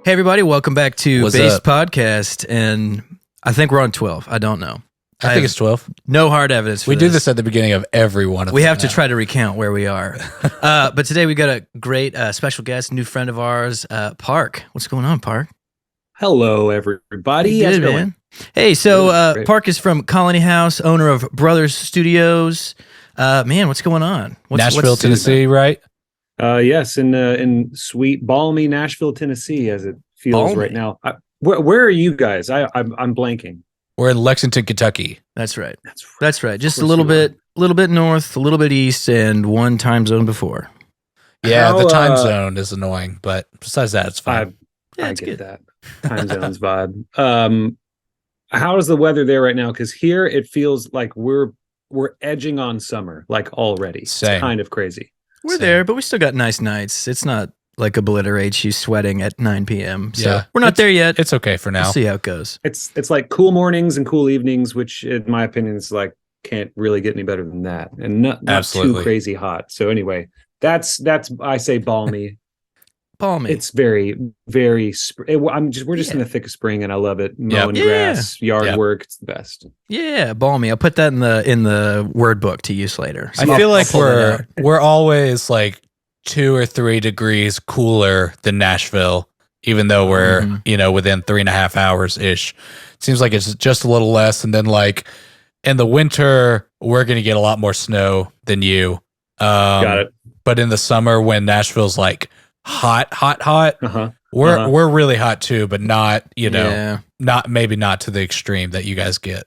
Hey everybody, welcome back to What's Bass up? Podcast, and I think we're on 12. I don't know. I think it's 12. No hard evidence for We do this at the beginning of every one of We them have to now. try to recount where we are. But today we got a great special guest, new friend of ours, Parke. What's going on, Parke? Hello, everybody. Good, How's it going? man. Hey, so Great. Parke is from Colony House, owner of Brothers Studios. Man, what's going on? Nashville, Tennessee, right? Yes, in sweet, balmy Nashville, Tennessee, as it feels Balmy. right now. Where are you guys? I'm blanking. We're in Lexington, Kentucky. That's right. That's right. That's right. Just a course little you are. bit north, a little bit east, and one time zone before. Yeah, How, the time zone is annoying, but besides that, it's fine. Yeah, I it's get good. that time zones vibe. How is the weather there right now? Because here it feels like we're edging on summer, like already. Same. It's kind of crazy. We're Same. there, but we still got nice nights. It's not like obliterates you sweating at 9 p.m. So Yeah. we're not there yet. It's okay for now. We'll see how it goes. It's like cool mornings and cool evenings, which in my opinion is like can't really get any better than that, and not Absolutely. too crazy hot. So anyway, that's I say balmy. Balmy. It's very very. We're just in the thick of spring, and I love it. Mowing Yeah. grass, yard Yep. work. It's the best. yeah, balmy. I'll put that in the word book to use later. I So feel I'll like pull that out. we're always like 2 or 3 degrees cooler than Nashville, even though we're Mhm. within 3.5 hours ish. Seems like it's just a little less, and then like in the winter we're gonna get a lot more snow than you. Got it. But in the summer when Nashville's like hot, Uh-huh. we're really hot too, but not Yeah. not to the extreme that you guys get.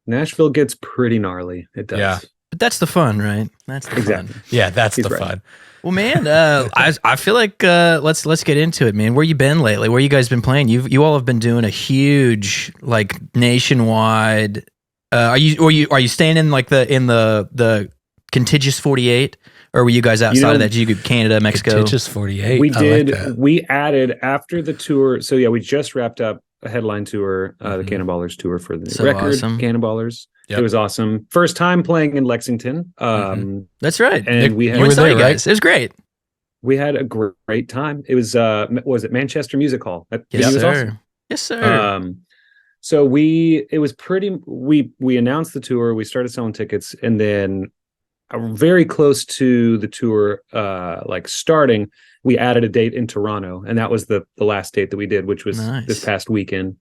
Nashville gets pretty gnarly. It does. Yeah. But that's the fun, right? That's the Exactly. fun. Yeah, that's He's the right. fun. Well, man, I feel like let's get into it, man. Where you been lately? Where you guys been playing? You all have been doing a huge like nationwide. Are you staying in like the contiguous 48, or were you guys outside of that? Did you go Canada, Mexico? Contiguous 48. We I like did. that. We added after the tour. So yeah, we just wrapped up a headline tour, the Mhm. Cannonballers tour for the So record. awesome. Cannonballers. Yep. It was awesome. First time playing in Lexington. That's right. And Nick, we you had were Went saw there, you guys. It was great. we had a great time. It was was it Manchester Music Hall? That Yes, venue was sir. awesome. Yes, sir. So it was pretty. We announced the tour. We started selling tickets, and then very close to the tour, like starting, we added a date in Toronto, and that was the last date that we did, which was Nice. this past weekend,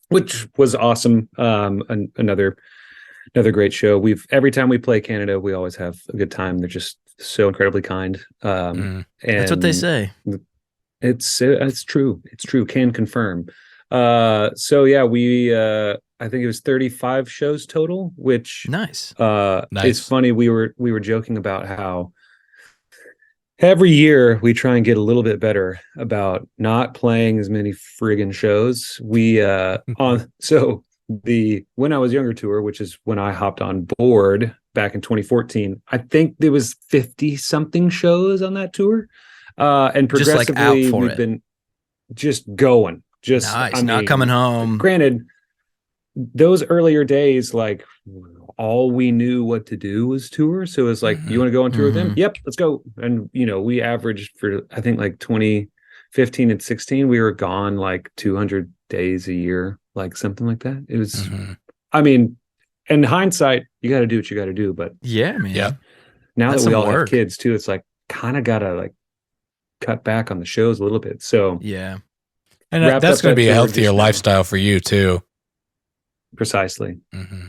which was awesome. Another great show. Every time we play Canada, we always have a good time. They're just so incredibly kind. Mm. That's what they and say. it's true. It's true. Can confirm. So yeah, we I think it was 35 shows total, which Nice. Nice. it's funny. We were joking about how every year we try and get a little bit better about not playing as many friggin' shows. We when I was younger tour, which is when I hopped on board back in 2014, I think there was 50 something shows on that tour. And Just, like, out progressively for we've it. been just going. Just Nice. I Not mean, coming home. Granted, those earlier days, like all we knew what to do was tour. So it was like, you want to go on tour with them? Mhm. Yep, let's go. And we averaged for I think like 2015 and 16, we were gone like 200 days a year, like something like that. It was, Mhm. I mean, in hindsight, you got to do what you got to do. But Yeah, man. Yeah. now That's that we some all have work. kids too, it's like kind of got to like cut back on the shows a little bit. So Yeah. And Wrapped that's up going to that be a tour healthier just now. lifestyle for you too. precisely. Mm-hmm.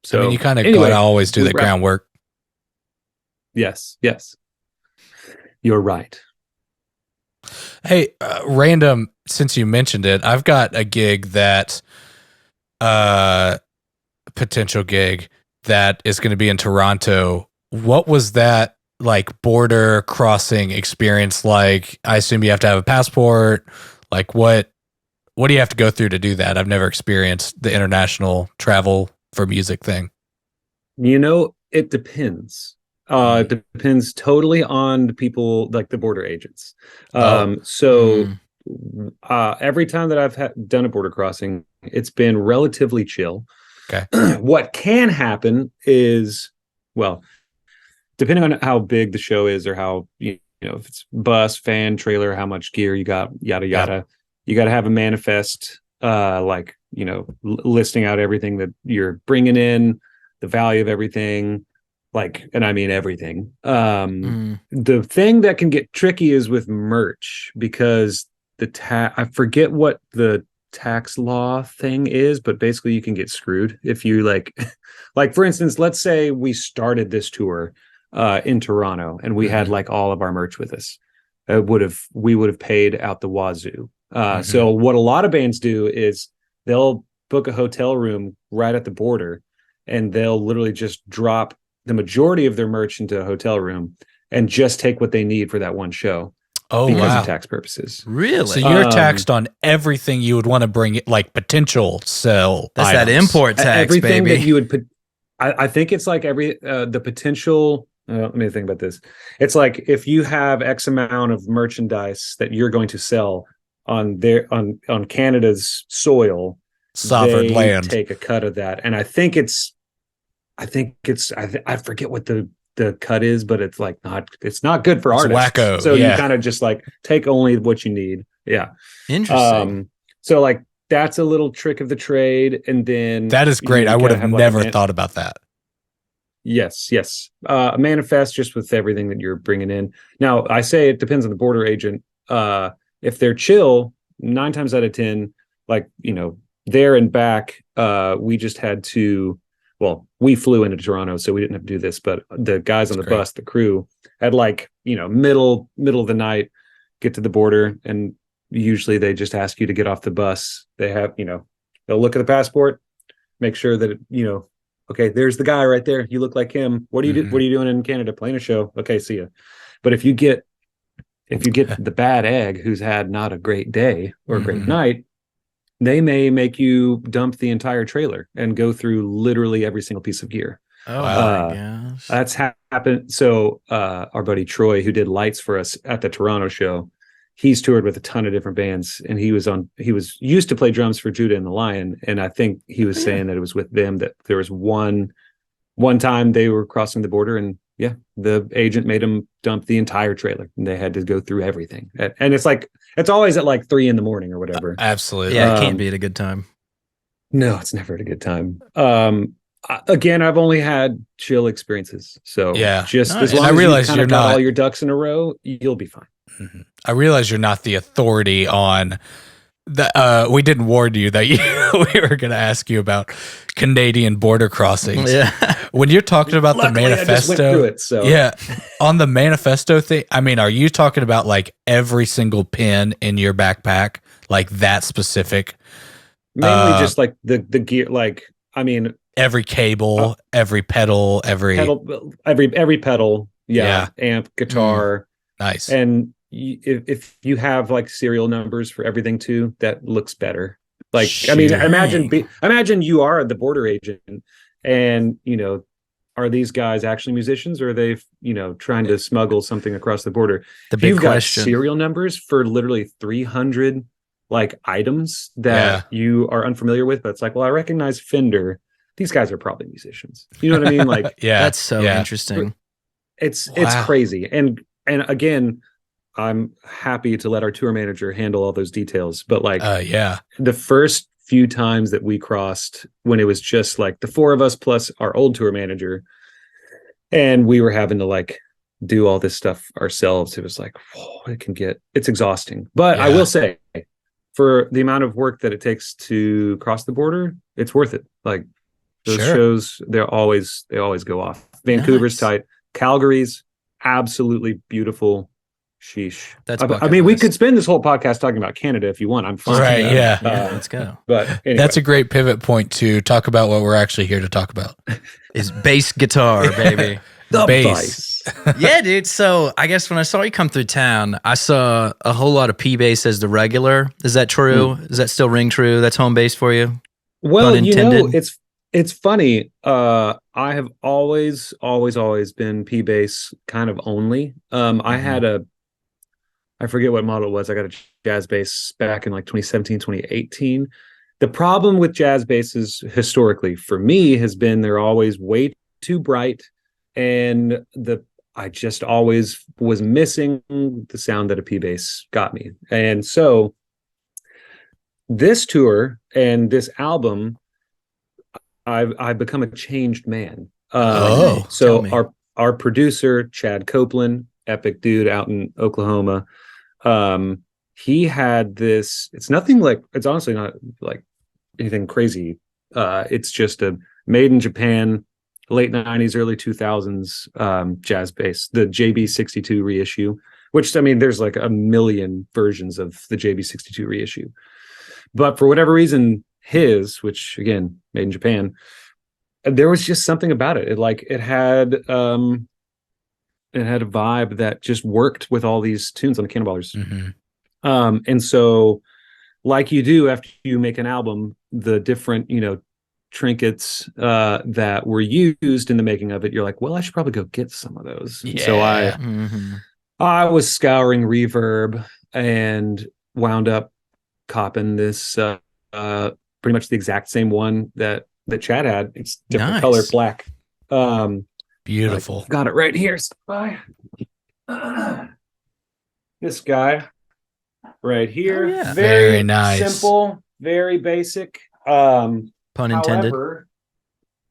So I mean, you kind of anyway, got to always do we the wrap- groundwork. Yes, you're right. Hey, random, since you mentioned it, I've got a potential gig that is going to be in Toronto. What was that like border crossing experience like? I assume you have to have a passport. Like what do you have to go through to do that? I've never experienced the international travel for music thing. It depends. It depends totally on the people, like the border agents. Every time that I've done a border crossing, it's been relatively chill. Okay. What can happen is, well, depending on how big the show is or how if it's bus, fan, trailer, how much gear you got, yada yada. You got to have a manifest, listing out everything that you're bringing in, the value of everything, and I mean everything. The thing that can get tricky is with merch, because I forget what the tax law thing is, but basically you can get screwed if you for instance, let's say we started this tour in Toronto and we had all of our merch with us. We would have paid out the wazoo. So what a lot of bands do is they'll book a hotel room right at the border, and they'll literally just drop the majority of their merch into a hotel room and just take what they need for that one show. Oh, because wow. of tax purposes. Really? So you're taxed on everything you would want to bring, potential sell. That's items. that import tax, everything baby. that you would put. I think it's the potential. Let me think about this. It's like if you have X amount of merchandise that you're going to sell on Canada's soil, sovereign they land, take a cut of that, and I forget what the cut is, but it's it's not good for artists. Wacko. So you kind of just take only what you need. Yeah. Interesting. So that's a little trick of the trade. And then that is great. I would have never thought about that. Yes. A manifest just with everything that you're bringing in. Now, I say it depends on the border agent. If they're chill, 9 times out of 10, there and back, we just had to. Well, we flew into Toronto, so we didn't have to do this, but the guys on the bus, the crew, had middle of the night, get to the border, and usually they just ask you to get off the bus. They have, they'll look at the passport, make sure that okay, there's the guy right there. You look like him. What are you what are you doing in Canada? Playing a show? Okay, see ya. But if you get the bad egg who's had not a great day or a great night, they may make you dump the entire trailer and go through literally every single piece of gear. Oh my gosh. That's happened. So our buddy Troy, who did lights for us at the Toronto show, he's toured with a ton of different bands, and he was used to play drums for Judah and the Lion. And I think he was saying that it was with them that there was one time they were crossing the border, and the agent made them dump the entire trailer, and they had to go through everything. And it's always at 3 a.m. or whatever. Absolutely. Yeah, it can't be at a good time. No, it's never at a good time. Again, I've only had chill experiences. So just as long as you got all your ducks in a row, you'll be fine. Mm-hmm. I realize you're not the authority on the. We didn't warn you that we were going to ask you about Canadian border crossings. Yeah. When you're talking about the manifesto, I just went through it, so. Yeah, on the manifesto thing, I mean, are you talking about every single pin in your backpack, that specific? Mainly just the gear, I mean, every cable, every pedal, every pedal, amp, guitar, nice. And if you have serial numbers for everything too, that looks better. I mean, imagine you are the border agent, and are these guys actually musicians, or are they trying to smuggle something across the border? The big question. Got serial numbers for literally 300 items that you are unfamiliar with, but it's I recognize Fender. These guys are probably musicians. You know what I mean? That's so interesting. It's crazy. And again, I'm happy to let our tour manager handle all those details. But the first few times that we crossed, when it was just the 4 of us plus our old tour manager, and we were having to do all this stuff ourselves, it was it's exhausting. But I will say, for the amount of work that it takes to cross the border, it's worth it. Those shows, they always go off. Vancouver's tight. Calgary's absolutely beautiful. Sheesh. I mean, we could spend this whole podcast talking about Canada if you want. I'm fine. Right, yeah. Let's go. But anyway. That's a great pivot point to talk about what we're actually here to talk about. Is bass guitar, baby. The bass. Yeah, dude. So I guess when I saw you come through town, I saw a whole lot of P bass as the regular. Is that true? Does that still ring true? That's home base for you? Well, it's funny. I have always been P bass kind of only. I had I forget what model it was. I got a jazz bass back in 2017, 2018. The problem with jazz basses historically for me has been they're always way too bright, and I just always was missing the sound that a P bass got me. And so this tour and this album, I've become a changed man. Oh, So tell me. our producer, Chad Copeland, epic dude out in Oklahoma, he had this, it's honestly not like anything crazy. It's just a made in Japan, late 90s, early 2000s jazz bass, the JB62 reissue, which, I mean, there's like a million versions of the JB62 reissue. But for whatever reason, which again, made in Japan, there was just something about it. It had a vibe that just worked with all these tunes on the Cannonballers. And so, like you do after you make an album, the different, trinkets that were used in the making of it, you're like, well, I should probably go get some of those. Yeah. So I was scouring Reverb and wound up copping this pretty much the exact same one that Chad had. It's different Nice. color, black. Beautiful. Got it right here. This guy right here. Oh, yeah. Very nice. Simple, very basic. Pun intended. However,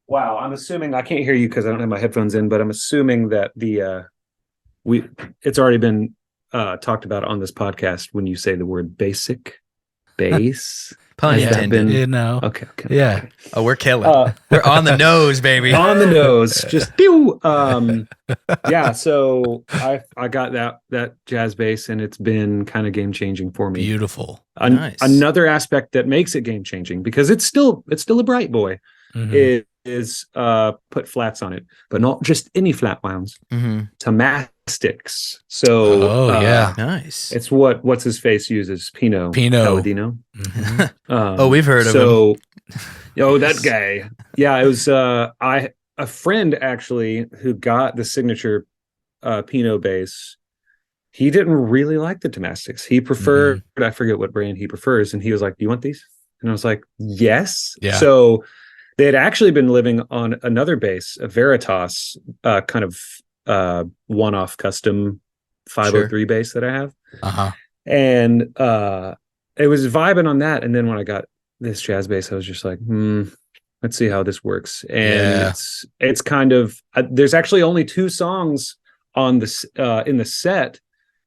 wow, I'm assuming, I can't hear you because I don't have my headphones in, but I'm assuming that it's already been talked about on this podcast when you say the word basic bass. Pun Has that intended. been- Okay. Okay. Yeah. Oh, we're killing. We're on the nose, baby. On the nose, just pew. Yeah, so I got that jazz bass, and it's been kind of game changing for me. Beautiful. Nice. Another aspect that makes it game changing, because it's still a bright boy, is put flats on it, but not just any flat wounds. Tomastics. So yeah. Nice. it's what's his face uses, Pino Palladino. We've heard of him. That guy. Yeah, it was a friend actually who got the signature Pino bass. He didn't really like the Tomastics. He preferred, I forget what brand he prefers, and he was like, "Do you want these?" And I was like, "Yes." Yeah. So they had actually been living on another bass, a Veritas, kind of one-off custom 503 bass that I have. And it was vibing on that. And then when I got this jazz bass, I was just like, let's see how this works. And it's kind of, there's actually only 2 songs on this in the set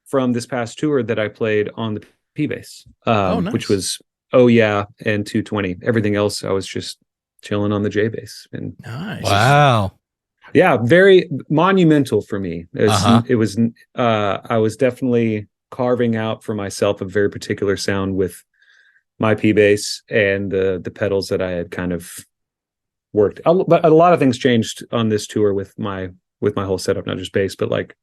from this past tour that I played on the P bass, nice. which was Oh Yeah and 220. Everything else I was just chilling on the J bass. And Nice. Wow. yeah, very monumental for me. It was I was definitely carving out for myself a very particular sound with my P bass and the pedals that I had kind of worked. But a lot of things changed on this tour with my whole setup, not just bass, but like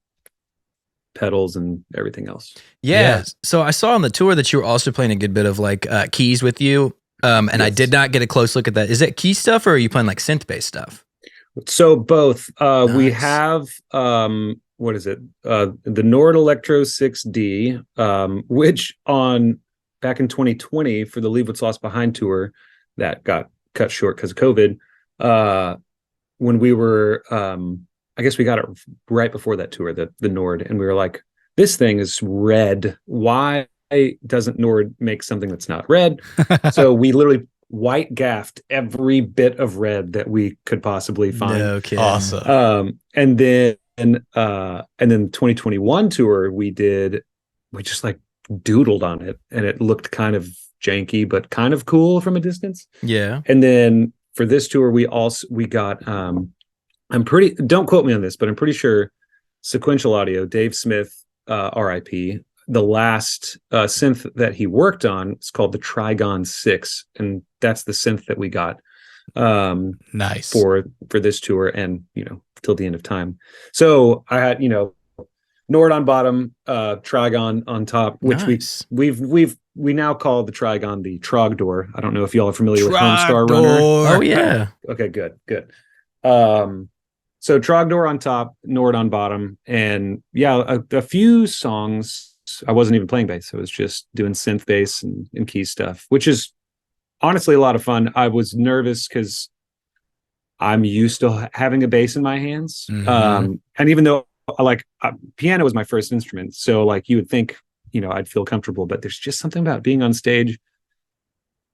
pedals and everything else. Yeah. So I saw on the tour that you were also playing a good bit of like keys with you. And I did not get a close look at that. Is it key stuff, or are you playing like synth based stuff? So both. We Nice. have what is it? The Nord Electro 6D, which back in 2020 for the Leave What's Lost Behind tour that got cut short because of COVID. When we were, I guess we got it right before that tour, the Nord, and we were like, this thing is red. Why doesn't Nord make something that's not red? So we literally white gaffed every bit of red that we could possibly find. No kidding. Awesome. And then 2021 tour we just like doodled on it, and it looked kind of janky but kind of cool from a distance. Yeah. And then for this tour we got don't quote me on this, but I'm pretty sure Sequential Audio, Dave Smith, RIP, the last synth that he worked on is called the Trigon 6, and that's the synth that we got Nice. for this tour, and till the end of time. So I had Nord on bottom, Trigon on top, which Nice. we now call the Trigon the Trogdor. I don't know if y'all are familiar with Homestar Runner. Oh yeah. Okay, good. So Trogdor on top, Nord on bottom, and yeah, a few songs I wasn't even playing bass. I was just doing synth bass and key stuff, which is honestly a lot of fun. I was nervous because I'm used to having a bass in my hands. And even though piano was my first instrument, so like you would think, I'd feel comfortable, but there's just something about being on stage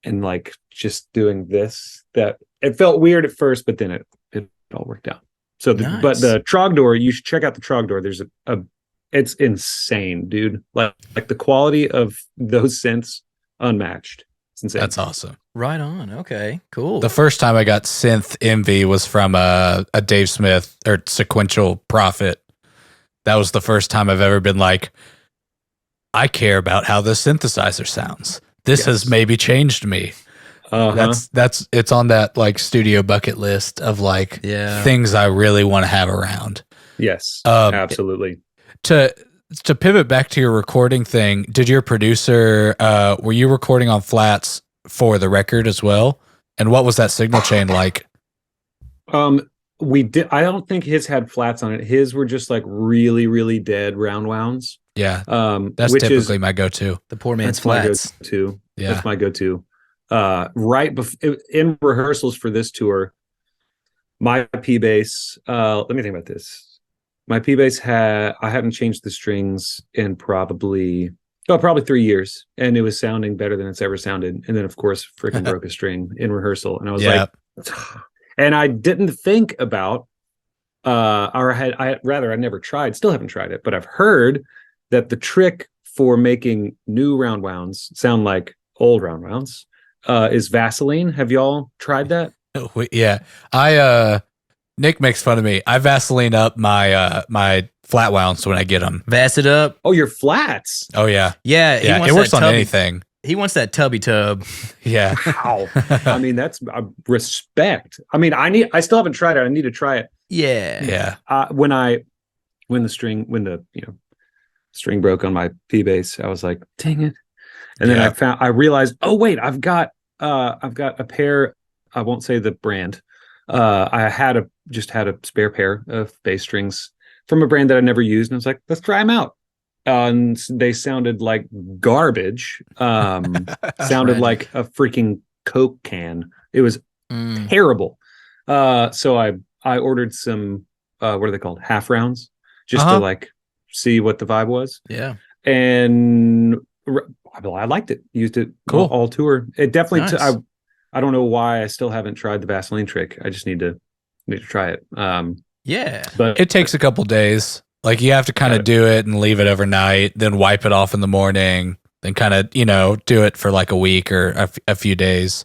and like just doing this that it felt weird at first, but then it all worked out. So Nice. But the Trogdor, you should check out the Trogdor. There's it's insane, dude. Like the quality of those synths, unmatched. It's insane. That's awesome. Right on. Okay, cool. The first time I got synth envy was from a Dave Smith or Sequential Prophet. That was the first time I've ever been like, I care about how the synthesizer sounds. This has maybe changed me. That's it's on that like studio bucket list of like things I really want to have around. Yes, absolutely. To pivot back to your recording thing, did your producer were you recording on flats for the record as well? And what was that signal chain like? We did. I don't think his had flats on it. His were just like really, really dead round wounds. Yeah. That's typically my go-to. The poor man's flats. That's my go-to. In rehearsals for this tour, my P bass. Let me think about this. My P bass I hadn't changed the strings in probably 3 years, and it was sounding better than it's ever sounded. And then, of course, freaking broke a string in rehearsal, and I was like, and I didn't think about, I never tried, still haven't tried it, but I've heard that the trick for making new round wounds sound like old round wounds is Vaseline. Have y'all tried that? Yeah. Nick makes fun of me. I Vaseline up my flat wounds when I get them. Vass it up. Oh, your flats. Oh yeah. Yeah. It works on anything. He wants that tubby tub. Yeah. Wow. I mean, that's respect. I mean, I still haven't tried it. I need to try it. Yeah. Yeah. When the string broke on my P bass, I was like, dang it. And then I realized, oh wait, I've got a pair. I won't say the brand. I had a spare pair of bass strings from a brand that I never used, and I was like, let's try them out. And they sounded like garbage. Sounded like a freaking Coke can. It was terrible. So I ordered some what are they called? Half rounds, just to like see what the vibe was. Yeah. And I liked it. Used it all tour. It definitely. Nice. I don't know why I still haven't tried the Vaseline trick. I just need to try it. But it takes a couple days. Like you have to kind of do it and leave it overnight, then wipe it off in the morning, then kind of, do it for like a week or a few days.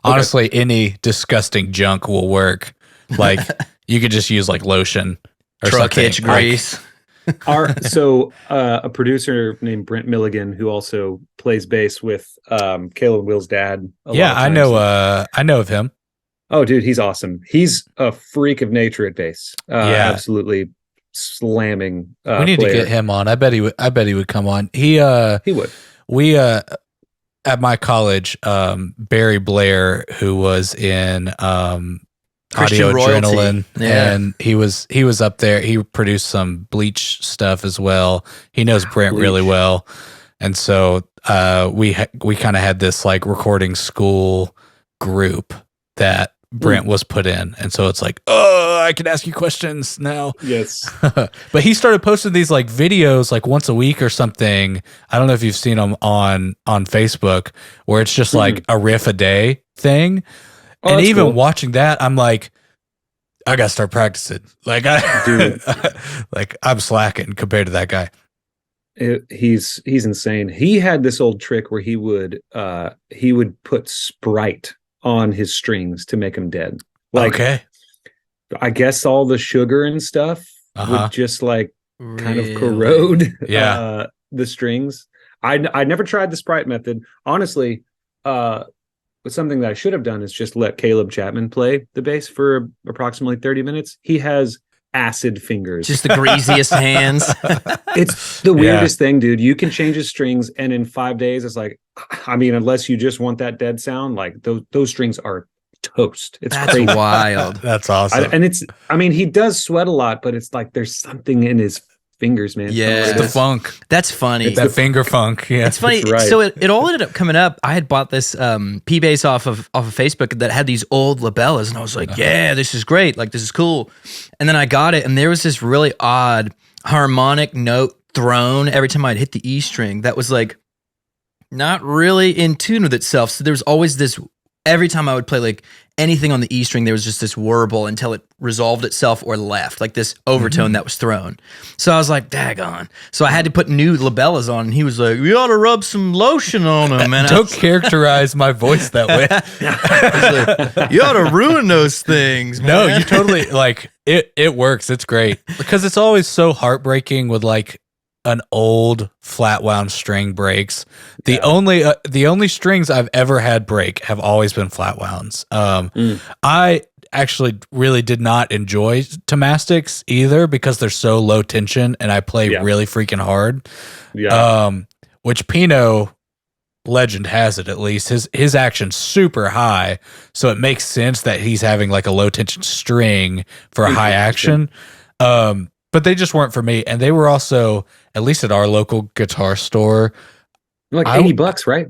Honestly, any disgusting junk will work. Like you could just use like lotion or truck something. hitch grease. A producer named Brent Milligan, who also plays bass with Caleb Will's dad. I know of him. Oh, dude, he's awesome. He's a freak of nature at bass. Absolutely slamming. We need to get him on. I bet he would come on. He would. We at my college, Barry Blair, who was in Christian Audio royalty. Adrenaline, Yeah. and he was up there. He produced some Bleach stuff as well. He knows Brent really well, and so we kind of had this like recording school group that Brent was put in, and so it's like, oh, I can ask you questions now. Yes. But he started posting these like videos like once a week or something. I don't know if you've seen them on Facebook, where it's just like a riff a day thing. And even cool. Watching that, I'm like, I gotta start practicing. Like like I'm slacking compared to that guy. He's insane. He had this old trick where he would put Sprite on his strings to make them dead. Like, okay. I guess all the sugar and stuff would just like kind of corrode the strings. I never tried the Sprite method. Honestly, but something that I should have done is just let Caleb Chapman play the bass for approximately 30 minutes. He has acid fingers. Just the greasiest hands. It's the weirdest thing, dude. You can change his strings, and in 5 days, it's like, I mean, unless you just want that dead sound, like those strings are toast. That's crazy. Wild. That's awesome. He does sweat a lot, but it's like there's something in his fingers, man. Yeah, it's the funk. That's funny. It's that finger funk. Yeah, it's funny. Right. So it all ended up coming up. I had bought this P bass off of Facebook that had these old labellas, and I was like, "Yeah, this is great. Like this is cool." And then I got it, and there was this really odd harmonic note thrown every time I'd hit the E string that was like not really in tune with itself. So there was always this, every time I would play like anything on the E string, there was just this warble until it resolved itself or left, like this overtone that was thrown. So I was like, daggone. So I had to put new labellas on, and he was like, you ought to rub some lotion on them. And Don't characterize my voice that way. like, you ought to ruin those things, man. No, you totally, like, it works. It's great. Because it's always so heartbreaking with, like, an old flat wound string breaks. The only strings I've ever had break have always been flat wounds. I actually really did not enjoy Tomastics either because they're so low tension and I play really freaking hard. Which Pino legend has it, at least his action's super high, so it makes sense that he's having like a low tension string for a high action. But they just weren't for me. And they were also, at least at our local guitar store, like $80, right?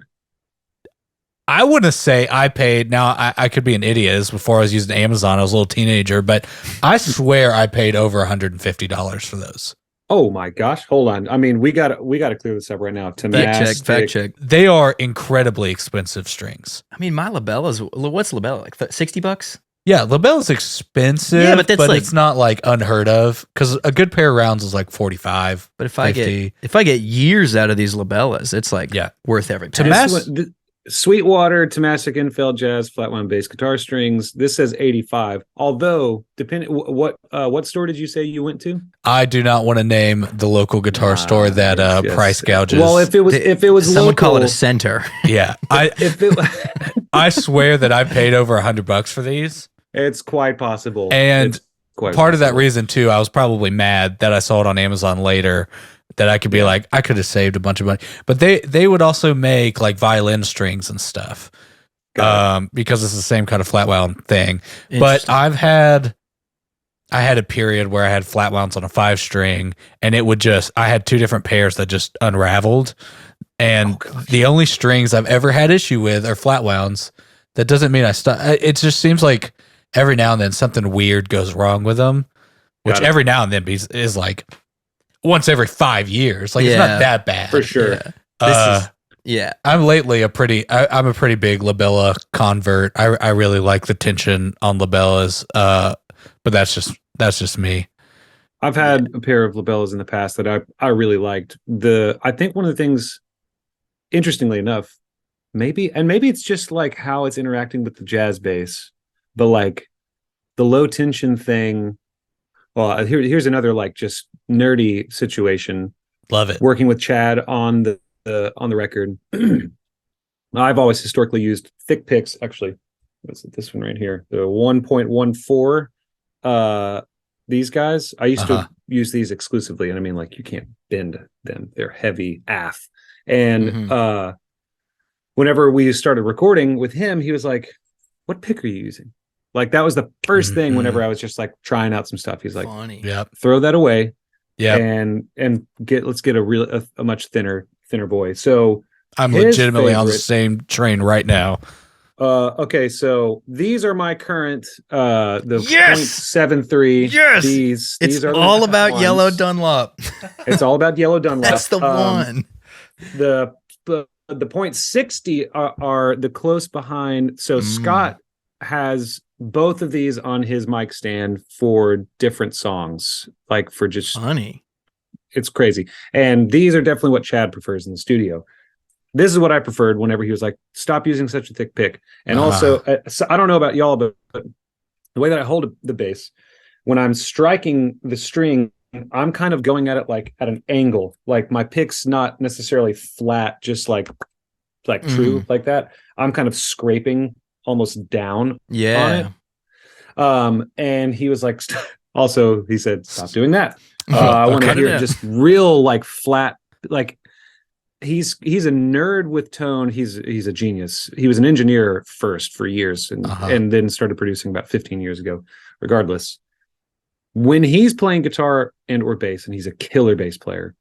I wouldn't say I paid. Now, I could be an idiot. As before I was using Amazon, I was a little teenager, but I swear I paid over $150 for those. Oh my gosh. Hold on. I mean, we got to clear this up right now. Fact check. They are incredibly expensive strings. I mean, my labellas, what's labella? Like $60? Yeah, labella's expensive, yeah, but that's like, it's not like unheard of because a good pair of rounds is like 45. But if 50. I get years out of these labellas, it's like worth every penny. Sweetwater, Tomastic, Infeld, Jazz, flat wound bass guitar strings. This says 85. Although, depending what store did you say you went to? I do not want to name the local guitar store that price gouges. Well, if it was someone local, call it a center. Yeah, I swear that I paid over $100 for these. It's quite possible. And part of that reason too, I was probably mad that I saw it on Amazon later, that I could be like, I could have saved a bunch of money. But they would also make like violin strings and stuff. Because it's the same kind of flat wound thing. But I had a period where I had flat wounds on a 5-string, and it would I had 2 different pairs that just unraveled. And the only strings I've ever had issue with are flat wounds. That doesn't mean I stop. It just seems like every now and then something weird goes wrong with them, which every now and then is like once every 5 years. Like it's not that bad. For sure. I'm lately I'm a pretty big labella convert. I really like the tension on labellas. But that's just me. I've had a pair of labellas in the past that I really liked. I think one of the things, interestingly enough, maybe it's just like how it's interacting with the jazz bass, but like the low tension thing. Well, here's another like just nerdy situation. Love it. Working with Chad on the record. I've always historically used thick picks. Actually, what's it? This one right here, the 1.14. These guys, I used to use these exclusively, and I mean, like you can't bend them; they're heavy AF. And whenever we started recording with him, he was like, "What pick are you using?" Like that was the first thing. Whenever I was just like trying out some stuff, he's like, "Throw that away, and let's get a much thinner boy." So I'm legitimately on the same train right now. Okay, so these are my current the 0.73. Yes, these are all about ones. Yellow Dunlop. It's all about yellow Dunlop. That's the one. The 0.60 are the close behind. So Scott has both of these on his mic stand for different songs, like for just funny. It's crazy. And these are definitely what Chad prefers in the studio. This is what I preferred whenever he was like, stop using such a thick pick. And also, I don't know about y'all, but the way that I hold the bass, when I'm striking the string, I'm kind of going at it like at an angle. Like my pick's not necessarily flat, just like true like that. I'm kind of scraping almost down on it. And he was like, also, he said, stop doing that. I want to hear just real like flat, like he's a nerd with tone. He's a genius. He was an engineer first for years and then started producing about 15 years ago. Regardless, when he's playing guitar and or bass, and he's a killer bass player,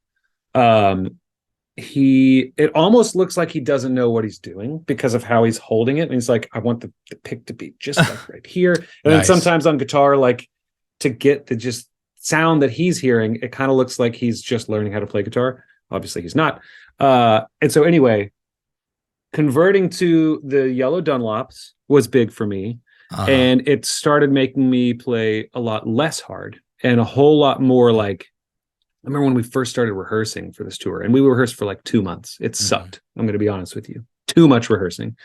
it almost looks like he doesn't know what he's doing because of how he's holding it. And he's like, I want the pick to be just like right here. And then sometimes on guitar, like to get the just sound that he's hearing, it kind of looks like he's just learning how to play guitar. Obviously he's not. And so anyway, converting to the yellow Dunlops was big for me. And it started making me play a lot less hard and a whole lot more like, I remember when we first started rehearsing for this tour, and we rehearsed for like 2 months. It sucked. I'm going to be honest with you. Too much rehearsing.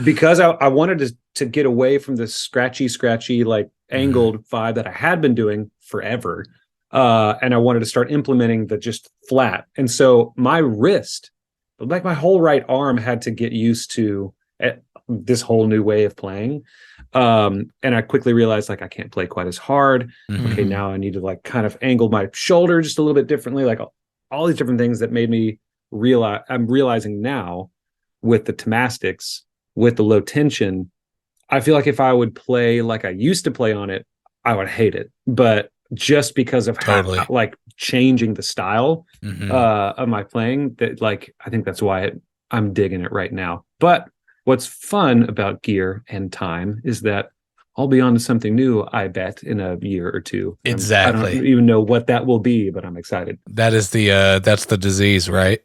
Because I wanted to get away from the scratchy, like angled vibe that I had been doing forever. And I wanted to start implementing the just flat. And so my wrist, like my whole right arm, had to get used to this whole new way of playing. And I quickly realized like I can't play quite as hard. Okay, now I need to like kind of angle my shoulder just a little bit differently, like all these different things that made me realize. I'm realizing now with the Tomastics, with the low tension, I feel like if I would play like I used to play on it, I would hate it. But just because of how like changing the style of my playing, that like I think that's why I'm digging it right now. But what's fun about gear and time is that I'll be on to something new, I bet, in a year or two. Exactly. I don't even know what that will be, but I'm excited. That is that's the disease, right?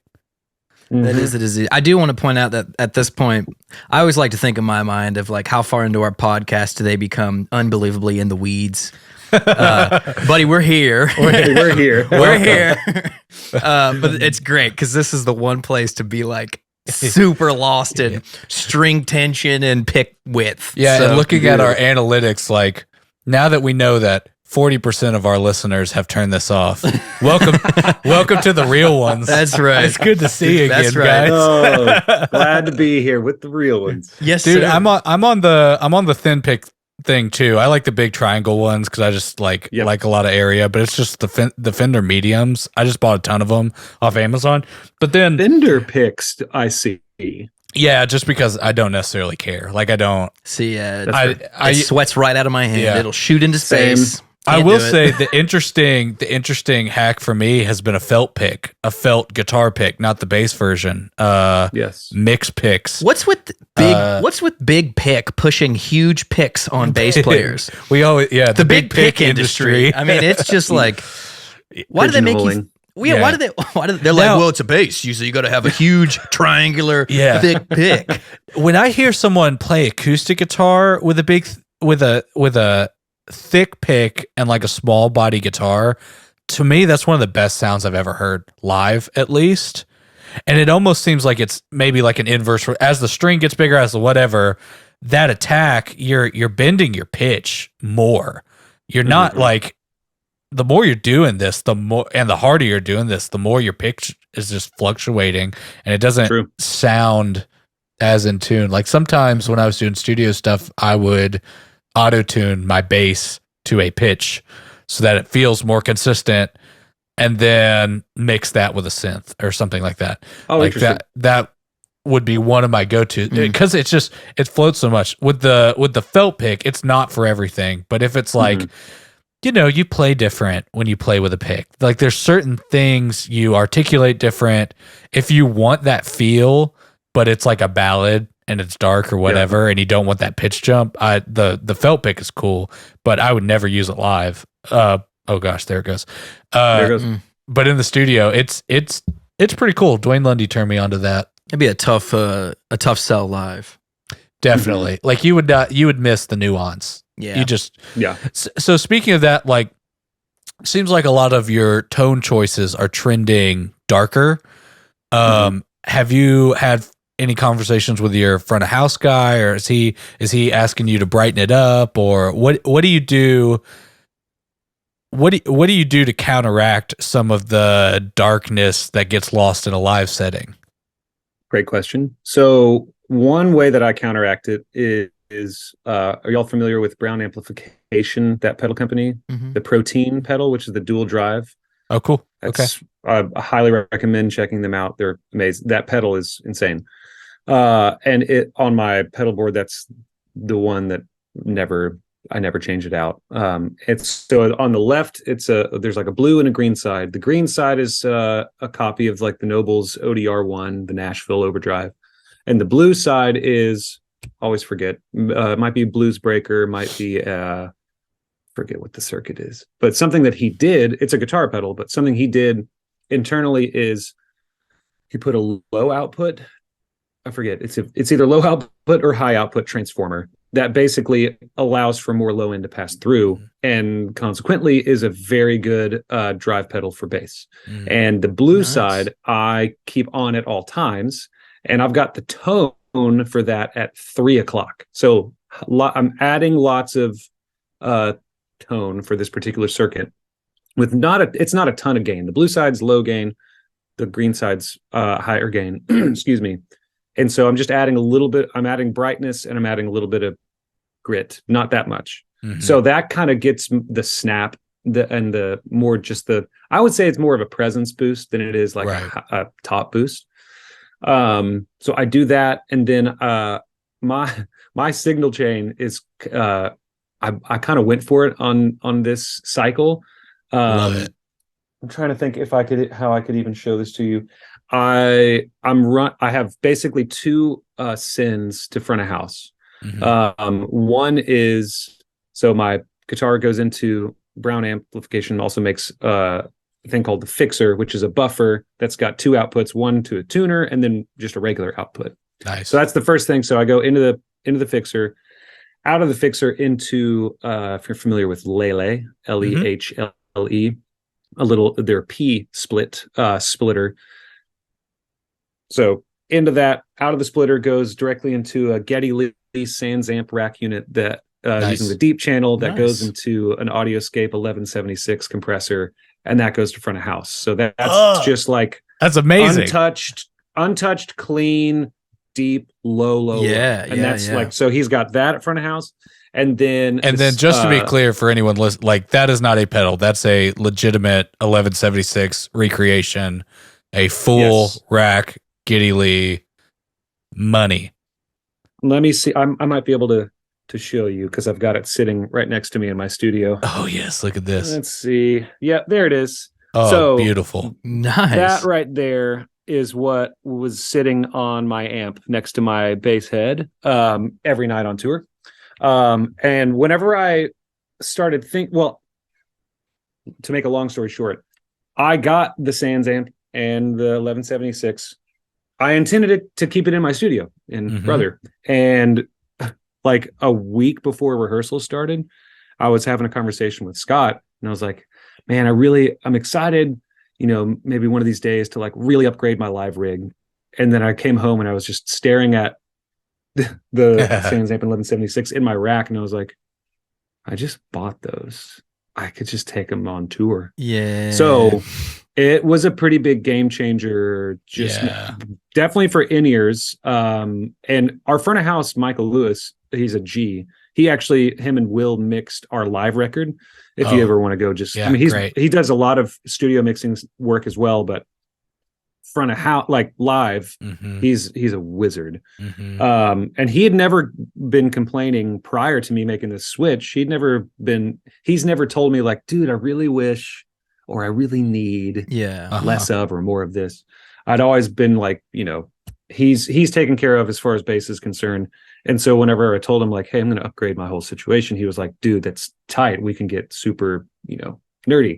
That is the disease. I do want to point out that at this point, I always like to think in my mind of like how far into our podcast do they become unbelievably in the weeds. Buddy, we're here. We're here. We're here. But it's great because this is the one place to be like super lost in string tension and pick width. Yeah, so, and looking at our analytics, like now that we know that 40% of our listeners have turned this off. Welcome to the real ones. That's right. It's good to see you again, That's right. guys. Oh, glad to be here with the real ones. Yes, dude. sir. I'm on the thin pick thing too. I like the big triangle ones because I just like a lot of area, but it's just the Fender mediums. I just bought a ton of them off Amazon. But then Fender picks, I see. Yeah, just because I don't necessarily care. Like I don't see. I it sweats right out of my hand. It'll shoot into space. I will say the interesting hack for me has been a felt guitar pick, not the bass version. Yes, mix picks. What's with big pick pushing huge picks on bass players? We always the big pick industry. I mean, it's just like why do they make you? Yeah, why do they? They're like, well, it's a bass. So you got to have a huge triangular thick pick. When I hear someone play acoustic guitar with a thick pick and like a small body guitar, to me that's one of the best sounds I've ever heard live, at least. And it almost seems like it's maybe like an inverse. As the string gets bigger, as the whatever, that attack, you're bending your pitch more. You're not like, the more you're doing this, the more, and the harder you're doing this, the more your pitch is just fluctuating, and it doesn't sound as in tune. Like sometimes when I was doing studio stuff, I would auto-tune my bass to a pitch so that it feels more consistent, and then mix that with a synth or something like that. Oh, like that would be one of my go-to, because it floats so much. With the felt pick, it's not for everything, but if it's like you play different when you play with a pick. Like there's certain things you articulate different. If you want that feel, but it's like a ballad and it's dark or whatever, and you don't want that pitch jump, the felt pick is cool, but I would never use it live. Oh gosh, there it goes. There it goes. But in the studio, it's pretty cool. Dwayne Lundy turned me onto that. It'd be a tough sell live. Definitely. Like you would miss the nuance. Yeah. So speaking of that, like, seems like a lot of your tone choices are trending darker. Have you had any conversations with your front of house guy, or is he asking you to brighten it up, or what do you do? What do you do to counteract some of the darkness that gets lost in a live setting? Great question. So one way that I counteract it is are y'all familiar with Brown Amplification, that pedal company, the Protein pedal, which is the dual drive? Oh, cool. I highly recommend checking them out. They're amazing. That pedal is insane. And it on my pedal board, that's the one that I never change it out. It's so on the left, there's like a blue and a green side. The green side is a copy of like the Noble's ODR1, the Nashville Overdrive, and the blue side is, always forget, it might be Blues Breaker, might be forget what the circuit is, but something that he did, it's a guitar pedal, but something he did internally is he put a low output. I forget. It's either low output or high output transformer that basically allows for more low end to pass through, and consequently is a very good drive pedal for bass. And the blue side I keep on at all times, and I've got the tone for that at 3 o'clock. So I'm adding lots of tone for this particular circuit with it's not a ton of gain. The blue side's low gain, the green side's higher gain. Excuse me. And so I'm just adding a little bit. I'm adding brightness and I'm adding a little bit of grit, not that much. So that kind of gets the snap, the more just I would say it's more of a presence boost than it is like a top boost. So I do that, and then my signal chain is I kind of went for it on this cycle. Love it. I'm trying to think how I could even show this to you. I have basically 2 sends to front of house. One is, so my guitar goes into Brown amplification, also makes a thing called the fixer, which is a buffer that's got 2 outputs, one to a tuner and then just a regular output. Nice. So that's the first thing. So I go into the fixer, out of the fixer into if you're familiar with Lele, Lehle, their P splitter. So into that, out of the splitter goes directly into a Geddy Lee Sans amp rack unit that using the deep channel that goes into an Audioscape 1176 compressor, and that goes to front of house. So that's just like that's amazing. Untouched, clean, deep, low. And that's like, so he's got that at front of house. And then just to be clear for anyone listening, like that is not a pedal. That's a legitimate 1176 recreation, a full rack Geddy Lee money. Let me see. I might be able to show you because I've got it sitting right next to me in my studio. Oh yes, look at this. Let's see. Yeah, there it is. Oh, so beautiful. Nice. That right there is what was sitting on my amp next to my bass head every night on tour. And whenever I started to make a long story short, I got the Sans amp and the 1176. I intended it to keep it in my studio in Brother. And like a week before rehearsal started, I was having a conversation with Scott, and I was like, man, I'm excited, maybe one of these days to like really upgrade my live rig. And then I came home and I was just staring at the Sans amp and 1176 in my rack, and I was like, I just bought those. I could just take them on tour. Yeah. So it was a pretty big game changer, definitely for in-ears. And our front of house, Michael Lewis, he's a G. Him and Will mixed our live record. If you ever want to go, he does a lot of studio mixing work as well, but front of house, like live, he's a wizard. And he had never been complaining prior to me making this switch. He's never told me like, dude, I really wish, or I really need less of or more of this. I'd always been like, he's taken care of as far as bass is concerned. And so whenever I told him like, hey, I'm going to upgrade my whole situation, he was like, dude, that's tight. We can get super, nerdy.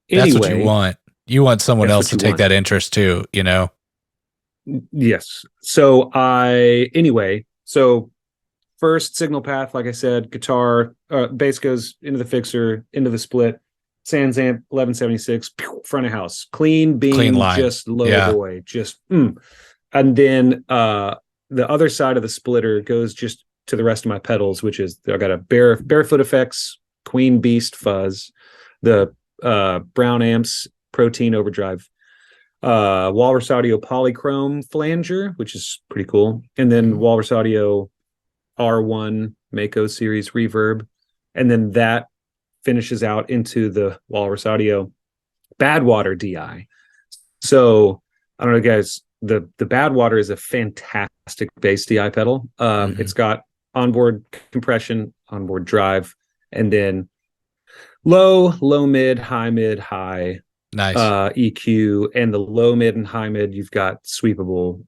That's what you want. You want someone else to take that interest too, Yes. So first signal path, like I said, guitar, bass goes into the fixer, into the split, Sans amp 1176, front of house, clean beam, just low boy, just and then the other side of the splitter goes just to the rest of my pedals, which is I got a barefoot effects, Queen Beast fuzz, the Brown amps, Protein overdrive, Walrus Audio polychrome flanger, which is pretty cool, and then Walrus Audio R1 Mako series reverb, and then that finishes out into the Walrus Audio Badwater DI. So I don't know, guys, the Badwater is a fantastic bass DI pedal. It's got onboard compression, onboard drive, and then low, mid, high. Nice. EQ, and the low, mid, and high mid, you've got sweepable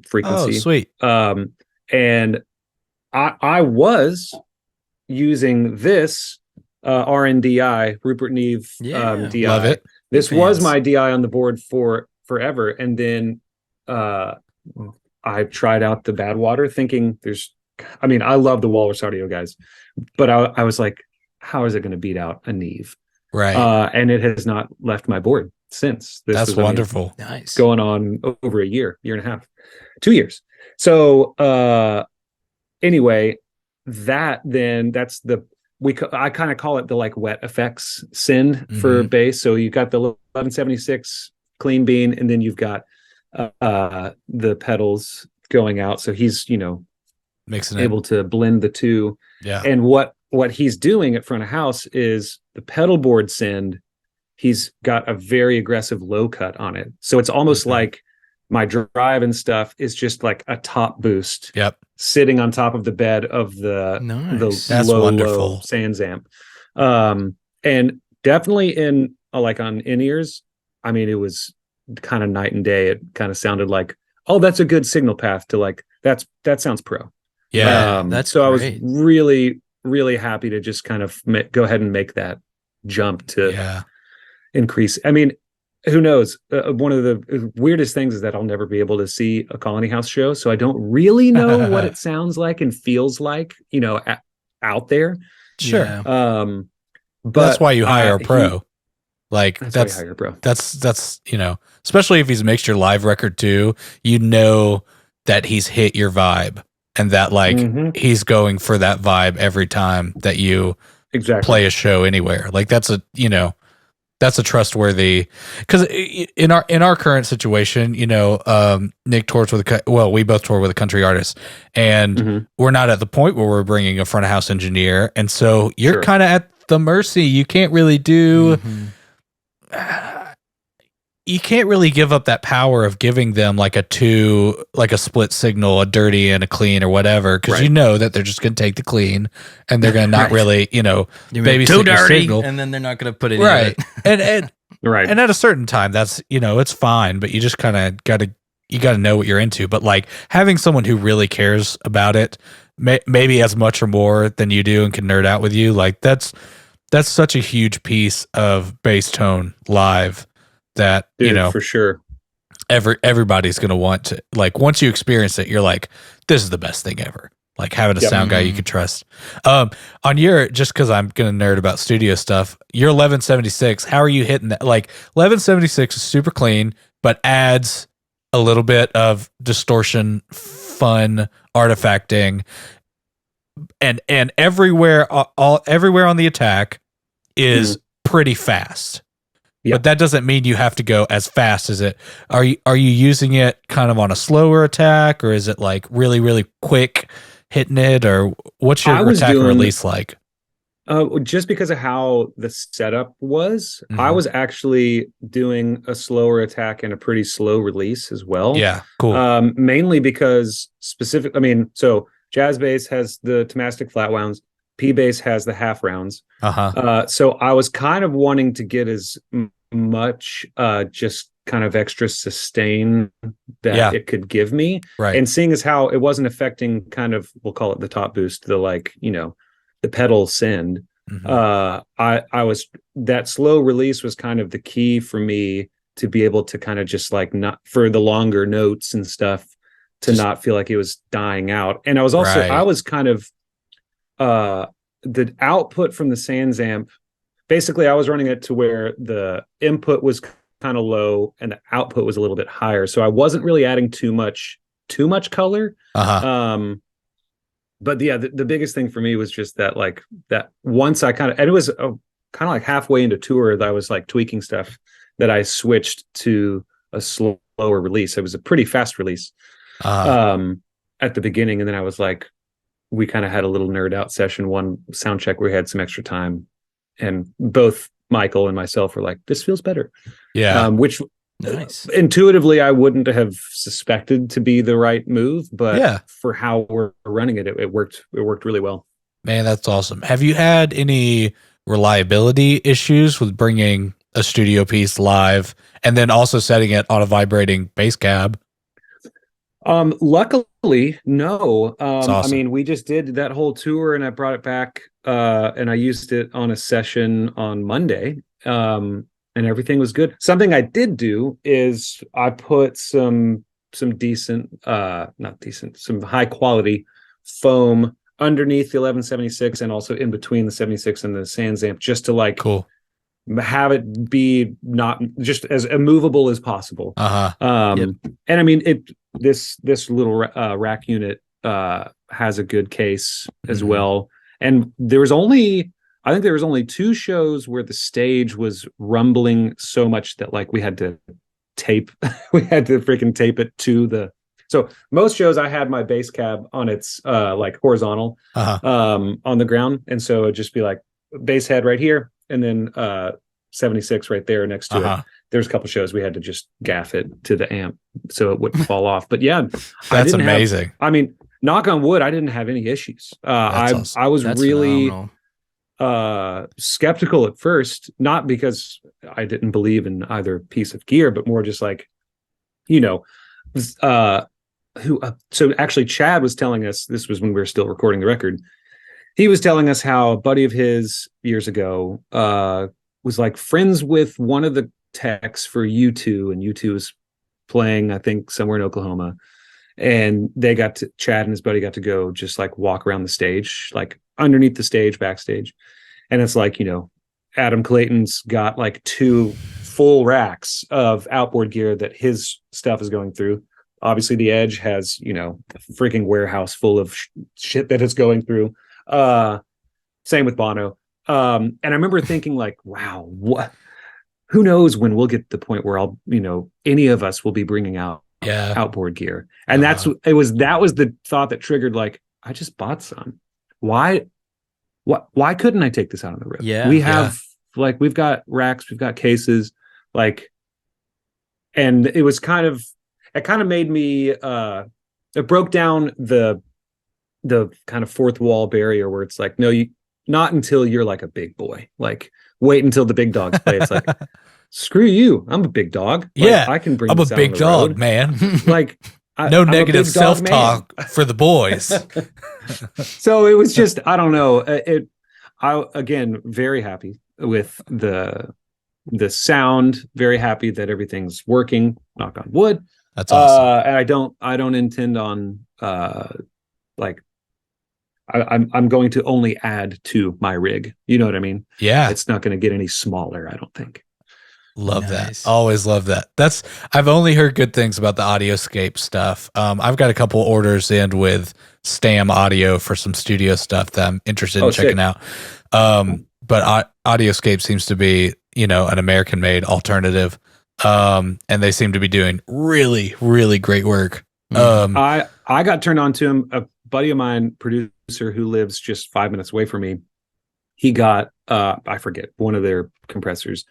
frequency. Oh, sweet. And I was using this RNDI, Rupert Neve Yeah. DI. Love it. This Fans. was my DI on the board for forever, and then I tried out the Badwater, thinking I love the Walrus Audio guys, but I was like, how is it going to beat out a Neve? Right. And it has not left my board since. That's wonderful. Nice. Going on over a year and a half, 2 years. So anyway, I kind of call it the like wet effects send for bass. So you've got the 1176 clean bean, and then you've got the pedals going out. So he's, Mixing able to blend the two. Yeah. And what he's doing at front of house is the pedal board send. He's got a very aggressive low cut on it. So it's almost like my drive and stuff is just like a top boost. Yep. Sitting on top of the bed of the That's wonderful. low Sans amp. And definitely in on in-ears, I mean, it was kind of night and day. It kind of sounded like, oh, that's a good signal path to like, that sounds pro. Yeah. That's so great. I was really, really happy to just kind of go ahead and make that jump to increase. I mean, who knows? One of the weirdest things is that I'll never be able to see a Colony House show, so I don't really know what it sounds like and feels like, out there. Sure. Yeah. But that's why you hire a pro. That's why you hire a pro. That's especially if he's mixed your live record too, that he's hit your vibe, and that he's going for that vibe every time that you play a show anywhere. Like that's a trustworthy, because in our current situation, Nick tours we both tour with a country artist, and we're not at the point where we're bringing a front of house engineer, and so you're kind of at the mercy. You can't really do. You can't really give up that power of giving them like a split signal, a dirty and a clean or whatever, because you know that they're just going to take the clean and they're going to not really, babysit too your dirty, signal. and then they're not going to put it right. in. And right. And at a certain time, that's it's fine, but you just kind of got to know what you're into. But like having someone who really cares about it, maybe as much or more than you do, and can nerd out with you, like that's such a huge piece of bass tone live. That dude, for sure, everybody's gonna want to, like, once you experience it, you're like, this is the best thing ever. Like having a sound guy you can trust. On your, just because I'm gonna nerd about studio stuff, your 1176, how are you hitting that? Like 1176 is super clean, but adds a little bit of distortion, fun artifacting, and everywhere on the attack is pretty fast. But that doesn't mean you have to go as fast as it. Are you using it kind of on a slower attack, or is it like really, really quick hitting it, or what's your attack and release like? Just because of how the setup was, I was actually doing a slower attack and a pretty slow release as well. Yeah, cool. Mainly because so jazz bass has the Tomastic flat wounds, P bass has the half rounds. So I was kind of wanting to get as much just kind of extra sustain that it could give me, right? And seeing as how it wasn't affecting kind of, we'll call it the top boost, the the pedal send. I was, that slow release was kind of the key for me to be able to kind of just like, not for the longer notes and stuff, to not feel like it was dying out. And I was also I was kind of the output from the Sans amp, basically I was running it to where the input was kind of low and the output was a little bit higher, so I wasn't really adding too much color. But yeah, the biggest thing for me was just that, like, that once I kind of, and it was kind of like halfway into tour that I was like tweaking stuff, that I switched to a slower release. It was a pretty fast release at the beginning, and then I was like, we kind of had a little nerd out session, one sound check where we had some extra time, and both Michael and myself were like, this feels better. Yeah. Which nice. Intuitively I wouldn't have suspected to be the right move, but for how we're running it, it worked really well. Man, that's awesome. Have you had any reliability issues with bringing a studio piece live and then also setting it on a vibrating bass cab? Luckily, no. It's I awesome. mean, we just did that whole tour and I brought it back and I used it on a session on Monday. And everything was good. Something I did do is I put some decent not decent, some high quality foam underneath the 1176 and also in between the 76 and the Sans amp just to like Cool. have it be not just as immovable as possible. Uh-huh. And I mean this little rack unit has a good case as well. And I think there was only 2 shows where the stage was rumbling so much that like we had to freaking tape it to the. So most shows I had my bass cab on its like horizontal on the ground, and so it'd just be like bass head right here, and then 76 right there next to it. There's a couple shows we had to just gaff it to the amp so it wouldn't fall off. But yeah, that's amazing. I mean, knock on wood, I didn't have any issues. Awesome. I was That's really phenomenal. skeptical at first, not because I didn't believe in either piece of gear, but more just like, you know, so actually Chad was telling us, this was when we were still recording the record, he was telling us how a buddy of his years ago was like friends with one of the techs for U2, and U2 was playing, I think, somewhere in Oklahoma, and Chad and his buddy got to go just like walk around the stage, like underneath the stage, backstage. And it's like, you know, Adam Clayton's got like 2 full racks of outboard gear that his stuff is going through. Obviously the Edge has, you know, a freaking warehouse full of shit that it's going through. Same with Bono. And I remember thinking like, wow, who knows when we'll get to the point where any of us will be bringing out outboard gear. And that was the thought that triggered like, I just bought some. Why couldn't I take this out on the road? Yeah. We have like, we've got racks, we've got cases, like, and it kind of made me, it broke down the kind of fourth wall barrier where it's like, no, not until you're like a big boy, like wait until the big dogs play. It's like, screw you. I'm a big dog. Like, I can bring I'm this a out big on the dog, road. man. Like, no I'm negative self-talk for the boys. So it was just, I don't know. Again, very happy with the sound, very happy that everything's working, knock on wood. That's awesome. And I don't intend on like I'm going to only add to my rig. You know what I mean? Yeah. It's not going to get any smaller, I don't think. Love that. Always love that. I've only heard good things about the Audioscape stuff. I've got a couple orders in with Stam Audio for some studio stuff that I'm interested in checking out. But Audioscape seems to be, you know, an American made alternative. And they seem to be doing really, really great work. I got turned on to him. A buddy of mine, producer who lives just 5 minutes away from me, he got I forget, one of their compressors.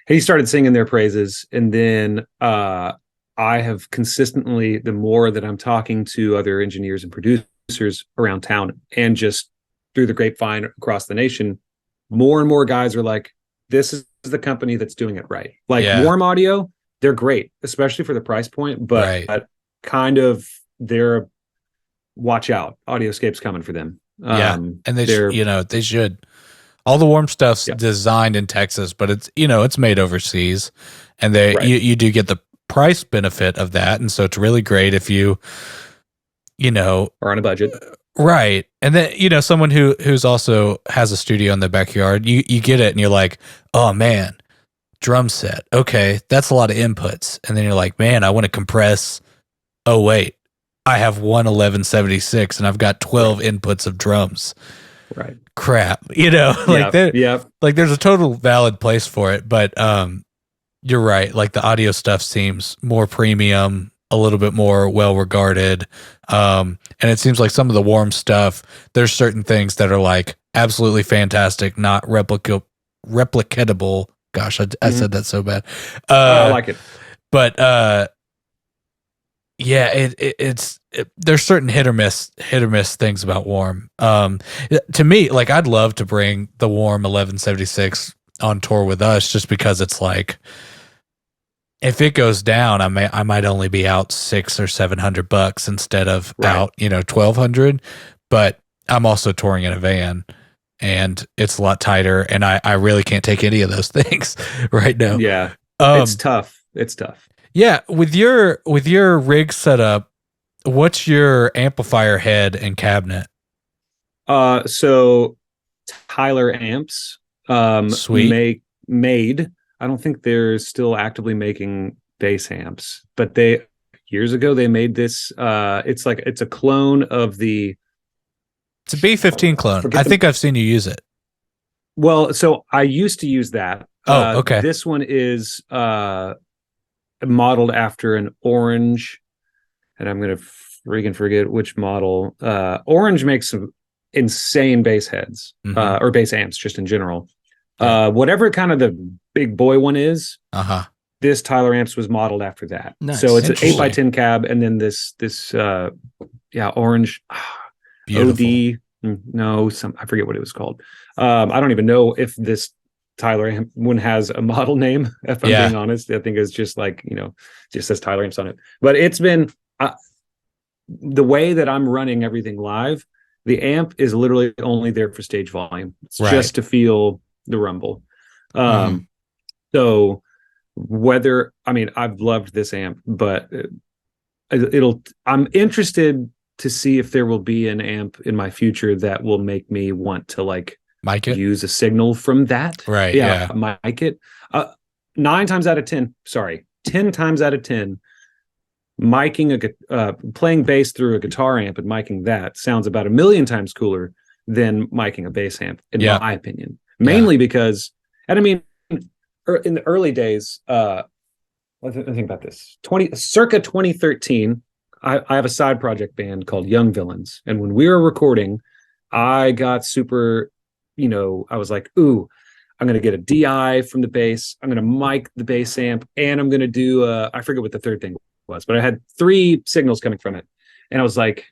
He started singing their praises, and then I have consistently, the more that I'm talking to other engineers and producers around town and just through the grapevine across the nation, more and more guys are like, this is the company that's doing it right. Like Warm Audio, they're great, especially for the price point, but kind of they're watch out. Audioscape's coming for them. And they should. All the Warm stuff's designed in Texas, but it's made overseas, and you do get the price benefit of that, and so it's really great if you are on a budget, right? And then someone who's also has a studio in their backyard, you get it, and you're like, oh man, drum set, okay, that's a lot of inputs, and then you're like, man, I want to compress. Oh wait, I have one 1176, and I've got 12 inputs of drums. Right. Crap, like there's a total valid place for it, but you're right, like the audio stuff seems more premium, a little bit more well regarded, and it seems like some of the Warm stuff, there's certain things that are like absolutely fantastic, not replicatable. Gosh, I said that so bad. I like it, but it's there's certain hit or miss things about Warm. To me, like I'd love to bring the Warm 1176 on tour with us, just because it's like if it goes down, I might only be out $600 or $700 instead of out, 1,200. But I'm also touring in a van, and it's a lot tighter, and I really can't take any of those things right now. Yeah, it's tough. It's tough. Yeah, with your rig setup, what's your amplifier head and cabinet? So Tyler amps, Sweet. made. I don't think they're still actively making bass amps, but years ago they made this. It's a clone of the. It's a B15 clone. I think I've seen you use it. Well, so I used to use that. Oh, okay. This one is modeled after an Orange, and I'm gonna freaking forget which model. Orange makes some insane bass heads, or bass amps, just in general. Whatever kind of the big boy one is, this Tyler amps was modeled after that. Nice. So it's an 8x10 cab, and then this Orange Beautiful. OD. No, I forget what it was called. I don't even know if this Tyler amp one has a model name. If I'm being honest, I think it's just just says Tyler amps on it. But it's been the way that I'm running everything live. The amp is literally only there for stage volume. It's just to feel the rumble. So I've loved this amp, but I'm interested to see if there will be an amp in my future that will make me want to mic it? Use a signal from that. Right. Yeah. Mic it. 10 times out of 10, playing bass through a guitar amp and miking that sounds about 1 million times cooler than miking a bass amp, in my opinion. Mainly because, and I mean, in the early days, I think about this. Circa 2013, I have a side project band called Young Villains, and when we were recording, I got super, I was like, ooh, I'm going to get a DI from the bass. I'm going to mic the bass amp, and I'm going to do I forget what the third thing was, but I had 3 signals coming from it. And I was like,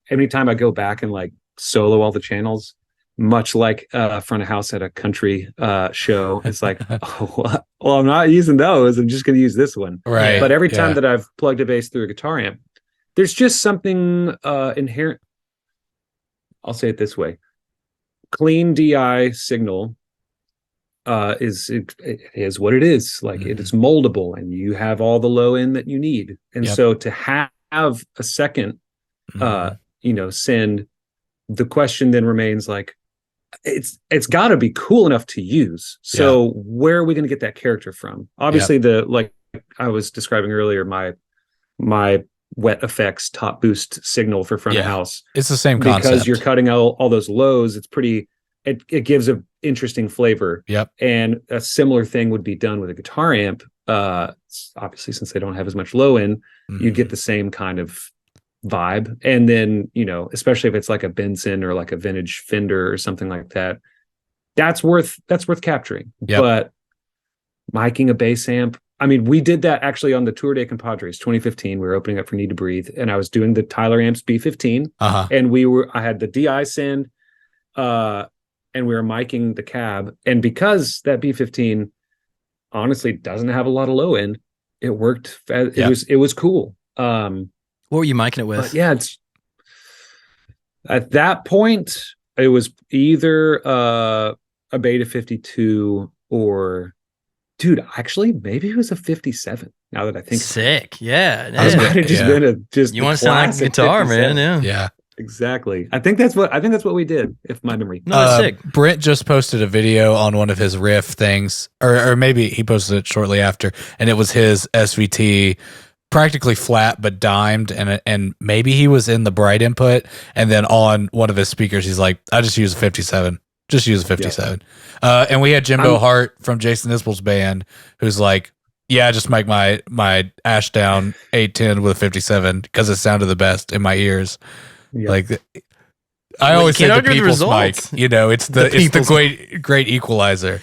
anytime I go back and solo all the channels, much like front of house at a country show, it's like, oh, well, I'm not using those. I'm just going to use this one. Right. But every time that I've plugged a bass through a guitar amp, there's just something inherent. I'll say it this way. Clean DI signal is what it is. It's moldable, and you have all the low end that you need. And so to have a second, send, the question then remains it's got to be cool enough to use. So where are we going to get that character from? Obviously, the I was describing earlier, my wet effects top boost signal for front of house. It's the same concept. Because you're cutting out all those lows. It's pretty. It gives a interesting flavor. Yep. And a similar thing would be done with a guitar amp. Obviously, since they don't have as much low end, you get the same kind of vibe. And then, especially if it's like a Benson or like a vintage Fender or something like that, that's worth capturing. Yep. But miking a bass amp, I mean, we did that actually on the Tour de Compadres 2015. We were opening up for Need to Breathe, and I was doing the Tyler amps B15, and I had the DI send, and we were miking the cab. And because that B15 honestly doesn't have a lot of low end, it worked. It was cool. What were you miking it with? It's at that point it was either a Beta 52 or, dude, actually maybe it was a 57. Now that I think sick, yeah. I was might have just been you want to sound like a guitar, 57. Man? Yeah. Exactly. I think that's what we did, if my memory. No, that's sick. Brent just posted a video on one of his riff things, or maybe he posted it shortly after, and it was his SVT, practically flat but dimed, and maybe he was in the bright input, and then on one of his speakers, he's like, "I just use a 57. Just use a 57." Yep. And we had Jimbo Hart from Jason Isbell's band, who's like, "Yeah, I just make my Ashdown 810 with a 57 because it sounded the best in my ears." Yep. Like, I always say the people's mic. It's the great equalizer.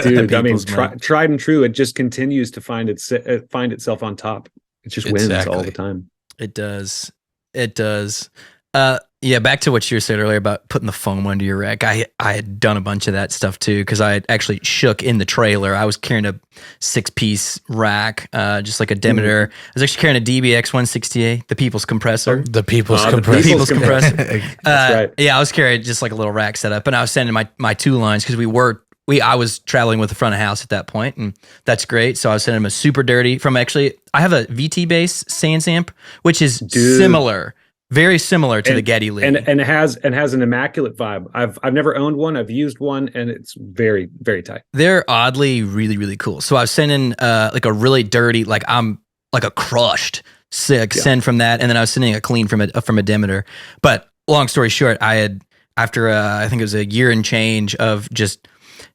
Dude, I mean, tried and true. It just continues to find itself on top. It just wins all the time. It does. Yeah, back to what you said earlier about putting the foam under your rack. I had done a bunch of that stuff too because I had actually shook in the trailer. I was carrying a 6-piece rack, just like a Demeter. I was actually carrying a DBX 168, the People's Compressor. The People's The Compressor. People's Compressor. That's right. Yeah, I was carrying just like a little rack setup, and I was sending my 2 lines because I was traveling with the front of house at that point, and that's great. So I was sending them a super dirty I have a VT bass Sans amp, which is similar. Very similar to the Geddy Lee, and has an immaculate vibe. I've never owned one. I've used one, and it's very, very tight. They're oddly really, really cool. So I was sending like a really dirty, like I'm like a crushed send from that, and then I was sending a clean from a Demeter. But long story short, I had after I think it was a year and change of just,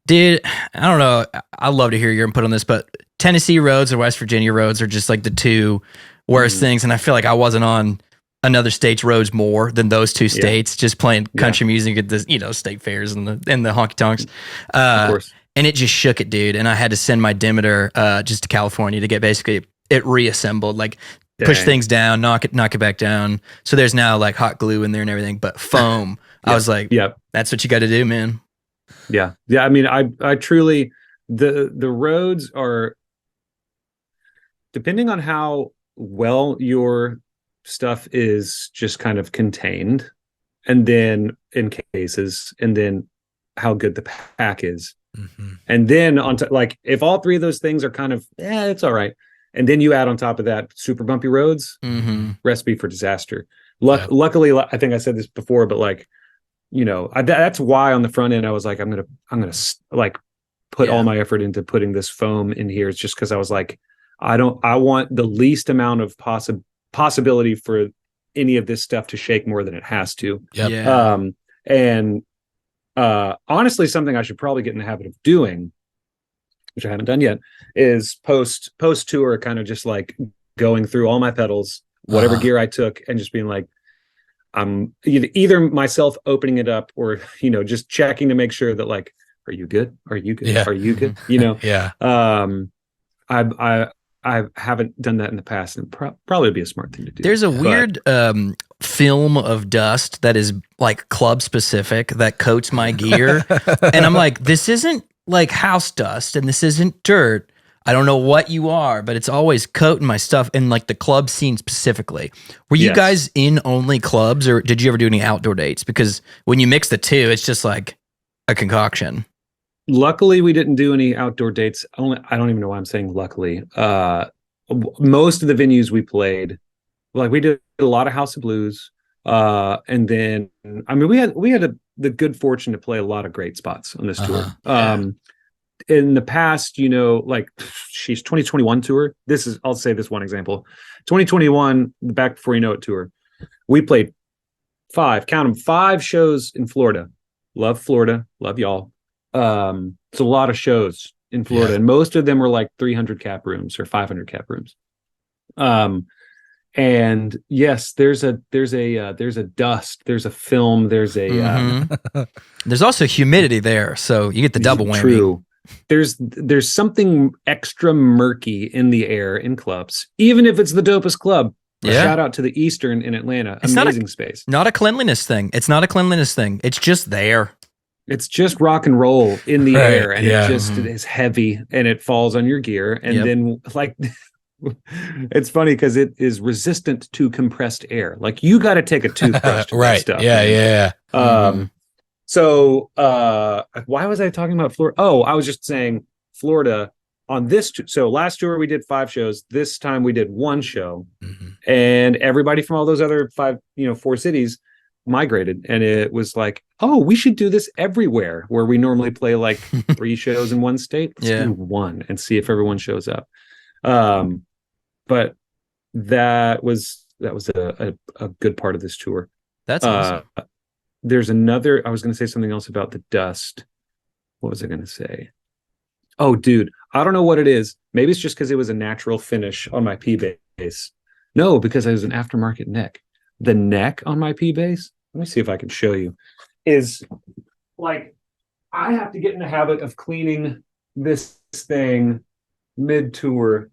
dude, I don't know. I'd love to hear your input on this, but Tennessee roads and West Virginia roads are just like the 2 worst things, and I feel like I wasn't on another state's roads more than those 2 states, just playing country music at the state fairs and the honky tonks. Of course. And it just shook it, dude. And I had to send my Demeter just to California to get basically it reassembled, like push things down, knock it back down. So there's now like hot glue in there and everything, but foam. I was like, that's what you got to do, man. Yeah. I mean, I truly the roads are, depending on how well your stuff is just kind of contained, and then in cases, and then how good the pack is, and then like if all 3 of those things are kind of it's all right, and then you add on top of that super bumpy roads, recipe for disaster. Luckily, I think I said this before, but like, that's why on the front end I was like, I'm gonna like put all my effort into putting this foam in here. It's just because I was like, I want the least amount of possibility for any of this stuff to shake more than it has to. And honestly, something I should probably get in the habit of doing, which I haven't done yet, is post tour kind of just like going through all my pedals, whatever gear I took, and just being like, I'm either myself opening it up or just checking to make sure that like, are you good? Are you good? Are you good? I haven't done that in the past, and probably be a smart thing to do. There's a weird film of dust that is like club specific that coats my gear. And I'm like, this isn't like house dust and this isn't dirt. I don't know what you are, but it's always coating my stuff in like the club scene specifically. Were you guys in only clubs, or did you ever do any outdoor dates? Because when you mix the 2, it's just like a concoction. Luckily, we didn't do any outdoor dates. I don't even know why I'm saying luckily. Most of the venues we played, like we did a lot of House of Blues, and then I mean we had the good fortune to play a lot of great spots on this tour. In the past, like 2021 tour. I'll say this one example. 2021, the Back Before You Know It tour. We played 5 shows in Florida. Love Florida, love y'all. It's a lot of shows in Florida, and most of them were like 300 cap rooms or 500 cap rooms. And yes, there's a dust, there's a film, there's there's also humidity there, so you get the double whammy. True. There's something extra murky in the air in clubs, even if it's the dopest club. Shout out to the Eastern in Atlanta. It's amazing space. Not a cleanliness thing. It's not a cleanliness thing. It's just there. It's just rock and roll in the air, and it just is heavy, and it falls on your gear. And then like, it's funny because it is resistant to compressed air. Like you got to take a toothbrush to that stuff. So why was I talking about Florida? Oh, I was just saying Florida on this. So last tour we did 5 shows. This time we did 1 show, and everybody from all those other 4 cities migrated, and it was like, oh, we should do this everywhere where we normally play like 3 shows in one state. Let's do 1 and see if everyone shows up. But that was a good part of this tour. That's awesome. There's another, I was going to say something else about the dust. What was I going to say? Oh, dude, I don't know what it is. Maybe it's just because it was a natural finish on my P bass. No, because it was an aftermarket neck. The neck on my P bass, let me see if I can show you, is like, I have to get in the habit of cleaning this thing mid-tour.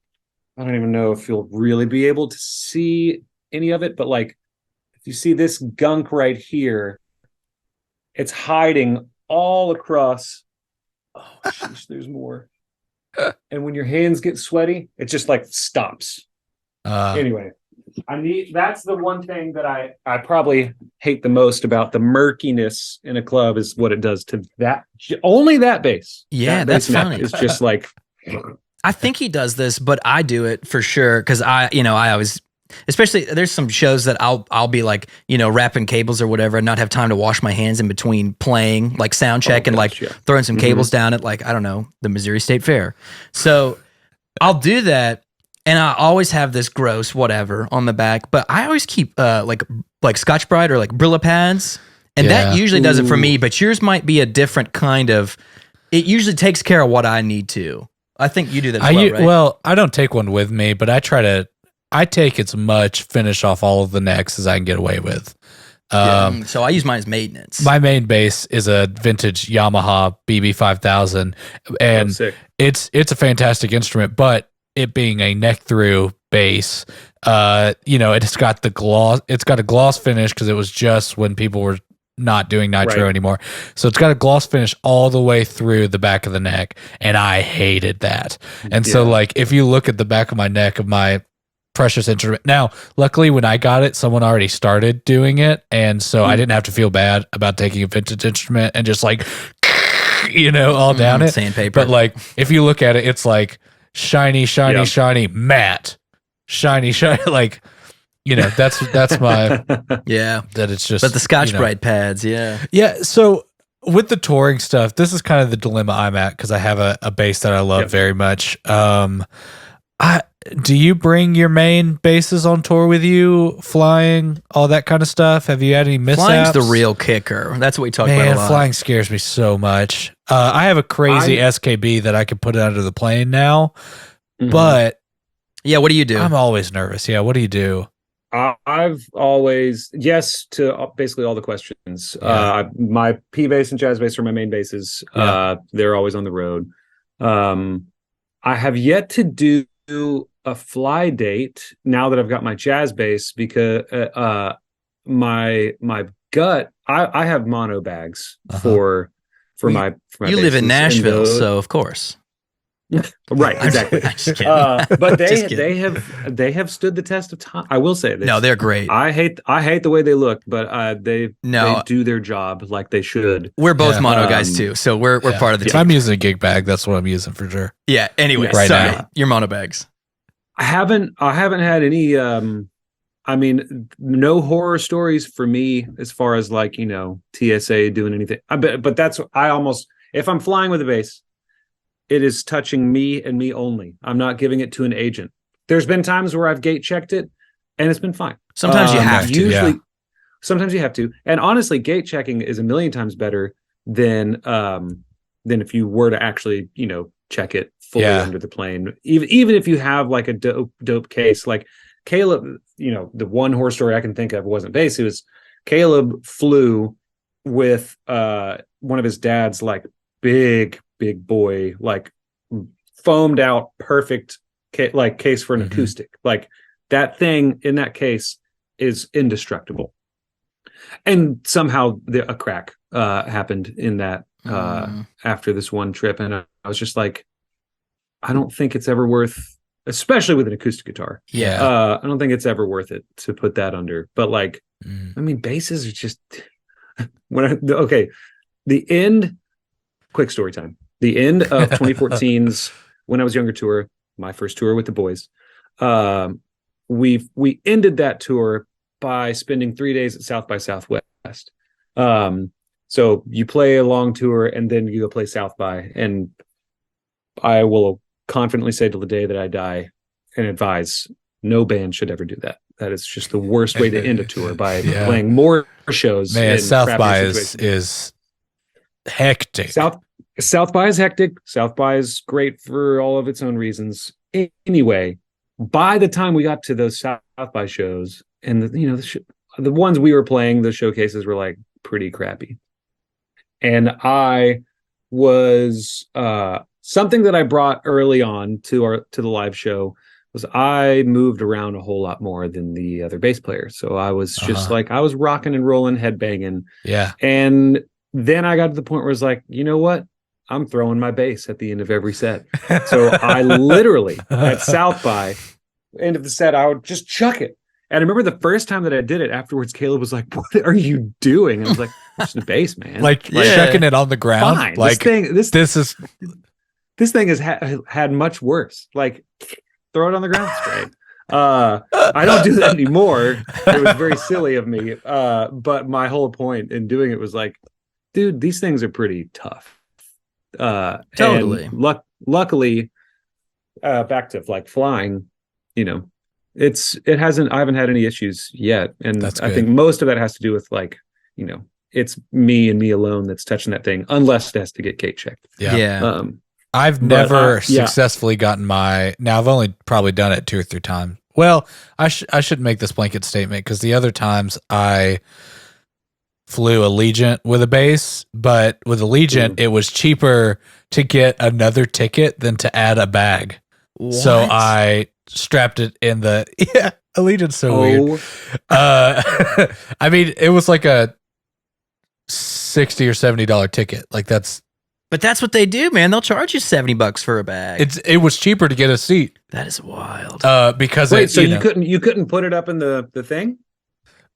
I don't even know if you'll really be able to see any of it, but like, if you see this gunk right here, it's hiding all across. Oh, sheesh, there's more. And when your hands get sweaty, it just like stops. Anyway, that's the one thing that I probably hate the most about the murkiness in a club is what it does to only that bass. Yeah, that that's bass neck funny. is just like. I think he does this, but I do it for sure because I always, especially there's some shows that I'll be like, wrapping cables or whatever and not have time to wash my hands in between playing, like sound check and throwing some cables down at like, I don't know, the Missouri State Fair. So I'll do that. And I always have this gross whatever on the back, but I always keep like Scotch Brite or like Brillo pads. And that usually does it for me, but yours might be a different kind of, it usually takes care of what I need to. I think you do that as well, right? Well, I don't take one with me, but I take as much finish off all of the necks as I can get away with. So I use mine as maintenance. My main bass is a vintage Yamaha BB5000, and it's a fantastic instrument, but it being a neck through bass, it's got a gloss finish because it was just when people were not doing nitro anymore. So it's got a gloss finish all the way through the back of the neck, and I hated that. And so like if you look at the back of my neck of my precious instrument, now luckily when I got it, someone already started doing it, and so I didn't have to feel bad about taking a vintage instrument and just like all down it. Sandpaper. But like if you look at it, it's like shiny, matte, shiny, like that's my that it's just. But the Scotch Brite pads, yeah. So with the touring stuff, this is kind of the dilemma I'm at because I have a bass that I love very much. Do you bring your main basses on tour with you, flying, all that kind of stuff? Have you had any mishaps? Flying's the real kicker. That's what we talk about a lot. Flying scares me so much. I have a crazy SKB that I can put under the plane now, but what do you do? I'm always nervous. Yeah, what do you do? I've always yes to basically all the questions. My P bass and jazz bass are my main basses. They're always on the road. I have yet to do a fly date now that I've got my jazz bass because my gut I have mono bags for my you live in Nashville, so of course. Right, exactly. But they have stood the test of time. I will say this. No, they're great. I hate the way they look, but they do their job like they should. We're both mono guys too, so we're part of the team. If I'm using a gig bag, that's what I'm using for sure. Yeah. Anyway, right sorry, now. your mono bags. I haven't had any. No horror stories for me as far as like TSA doing anything. But that's if I'm flying with a bass, it is touching me and me only. I'm not giving it to an agent. There's been times where I've gate checked it and it's been fine. Sometimes you have to. Sometimes you have to. And honestly, gate checking is a million times better than if you were to actually, check it fully under the plane. Even if you have like a dope case, like Caleb, the one horror story I can think of wasn't bass. It was Caleb flew with one of his dad's like big boy, like foamed out perfect case for an acoustic. Like that thing in that case is indestructible. And somehow a crack happened in that after this one trip, and I was just like, I don't think it's ever worth, especially with an acoustic guitar. I don't think it's ever worth it to put that under. But like, basses are just the end. Quick story time. The end of 2014's When I Was Younger tour, my first tour with the boys. We ended that tour by spending 3 days at South by Southwest. So you play a long tour and then you go play South by, and I will confidently say till the day that I die and advise no band should ever do that. That is just the worst way to end a tour by playing more shows. Man, South by is hectic. South by is hectic. South by is great for all of its own reasons. Anyway, by the time we got to those South by shows, and the ones we were playing, the showcases were like pretty crappy. And I was something that I brought early on to the live show was I moved around a whole lot more than the other bass players. So I was just like, I was rocking and rolling, headbanging. Yeah. And then I got to the point where it's like, you know what? I'm throwing my bass at the end of every set. So I literally at South by end of the set, I would just chuck it. And I remember the first time that I did it afterwards, Caleb was like, "What are you doing?" And I was like, "It's the bass, man." Like chucking it on the ground. Fine. Like this thing has had much worse. Like throw it on the ground straight. I don't do that anymore. It was very silly of me. But my whole point in doing it was like, dude, these things are pretty tough. Totally. Luckily, back to like flying, you know, I haven't had any issues yet. And I think most of that has to do with like, you know, it's me and me alone that's touching that thing, unless it has to get gate checked. Yeah. I've never successfully gotten now I've only probably done it 2 or 3 times. Well, I shouldn't make this blanket statement, because the other times I flew Allegiant with a bass, but with Allegiant, it was cheaper to get another ticket than to add a bag. What? So I strapped it in the Allegiant's so weird. I mean, it was like a $60 or $70 ticket. Like but that's what they do, man. They'll charge you $70 for a bag. It was cheaper to get a seat. That is wild. Because you couldn't put it up in the thing?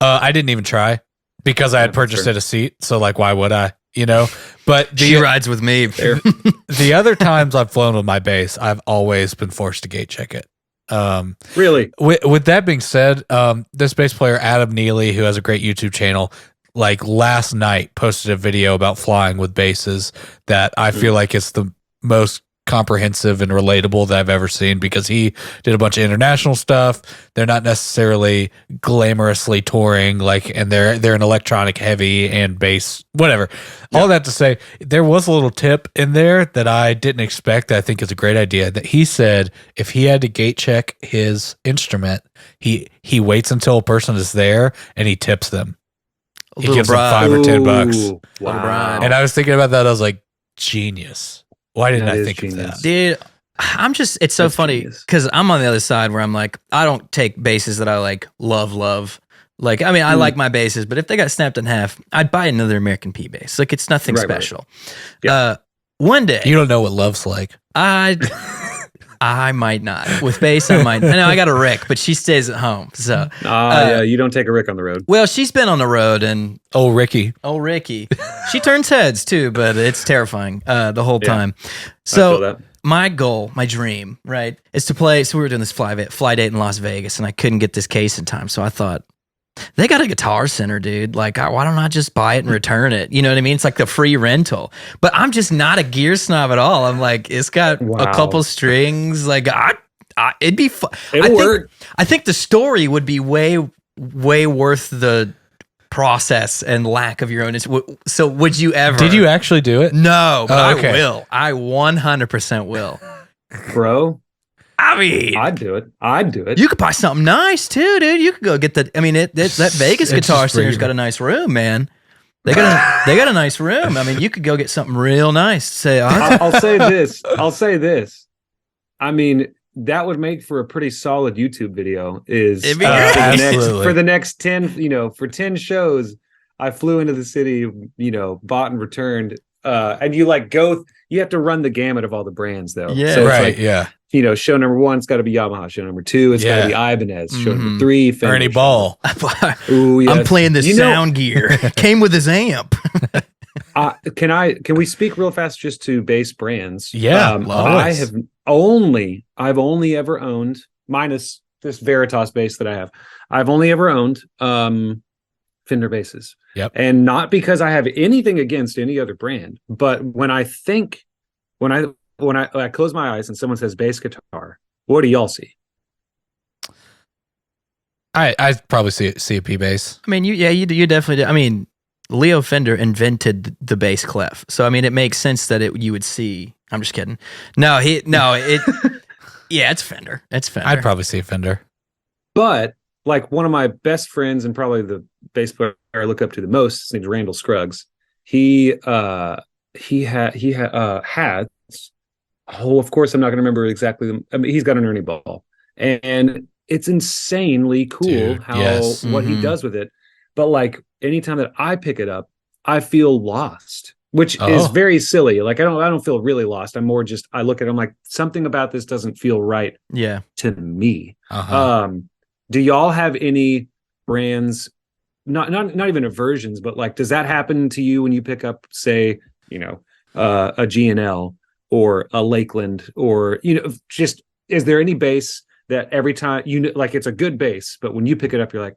I didn't even try, because I had purchased it a seat. So like, why would I? You know, but she rides with me. The other times I've flown with my bass, I've always been forced to gate check it. Really? With that being said, this bass player, Adam Neely, who has a great YouTube channel, like last night posted a video about flying with basses that I feel like is the most comprehensive and relatable that I've ever seen, because he did a bunch of international stuff. They're not necessarily glamorously touring, like, and they're an electronic heavy and bass, whatever. Yeah. All that to say, there was a little tip in there that I didn't expect, that I think is a great idea, that he said if he had to gate check his instrument, he waits until a person is there and he tips them. He gives them $5 or $10. Wow. And I was thinking about that. I was like, genius. Why didn't I think of that? Dude, it's so funny because I'm on the other side where I'm like, I don't take basses that I like love. Like, I mean, I like my basses, but if they got snapped in half, I'd buy another American P bass. Like, it's nothing special. Right. Yeah. One day. You don't know what love's like. I might not. With bass, I might. I know I got a Rick, but she stays at home. So, yeah, you don't take a Rick on the road. Well, she's been on the road, and oh, Ricky, she turns heads too, but it's terrifying the whole time. So, my goal, my dream, right, is to play. So we were doing this fly date in Las Vegas, and I couldn't get this case in time. So I thought, they got a Guitar Center, dude. Like, why don't I just buy it and return it? You know what I mean? It's like the free rental. But I'm just not a gear snob at all. I'm like, it's got a couple strings. Like, it'd be fun. It'll work. I think the story would be way worth the process and lack of your own. So would you ever? Did you actually do it? No, but I will. I 100% will. Bro. I mean, I'd do it. You could buy something nice too, dude. You could go get that Vegas Guitar Center's got a nice room, man. They got a nice room. I mean, you could go get something real nice. Say, I'll say this. I mean, that would make for a pretty solid YouTube video. For the next 10, for 10 shows, I flew into the city, bought and returned. And you you have to run the gamut of all the brands though. Yeah. So it's show number 1, it's got to be Yamaha. Show number 2, it's got to be Ibanez. Show number 3, Fender. Ernie Ball. Ooh, yes. I'm playing the sound gear. Came with his amp. Can we speak real fast just to bass brands? Yeah. I've only ever owned, minus this Veritas bass that I have. I've only ever owned Fender basses. Yep. And not because I have anything against any other brand, but when I close my eyes and someone says bass guitar, what do y'all see? I probably see a P bass. I mean, you definitely do. I mean, Leo Fender invented the bass clef, so I mean, it makes sense that you would see. I'm just kidding. Yeah, it's Fender. It's Fender. I'd probably see a Fender, but like one of my best friends and probably the bass player I look up to the most, his name's Randall Scruggs. He had. Oh, of course, I'm not going to remember exactly. I mean, he's got an Ernie Ball, and it's insanely cool Dude, how yes. what he Mhm. does with it. But like anytime that I pick it up, I feel lost, which is Oh. very silly. Like I don't feel really lost. I'm more just I look at it, I'm like, something about this doesn't feel right Yeah. to me. Uh-huh. Do y'all have any brands, not even aversions, but like, does that happen to you when you pick up, say, a G&L or a Lakeland, or just, is there any bass that every time like it's a good bass, but when you pick it up, you're like,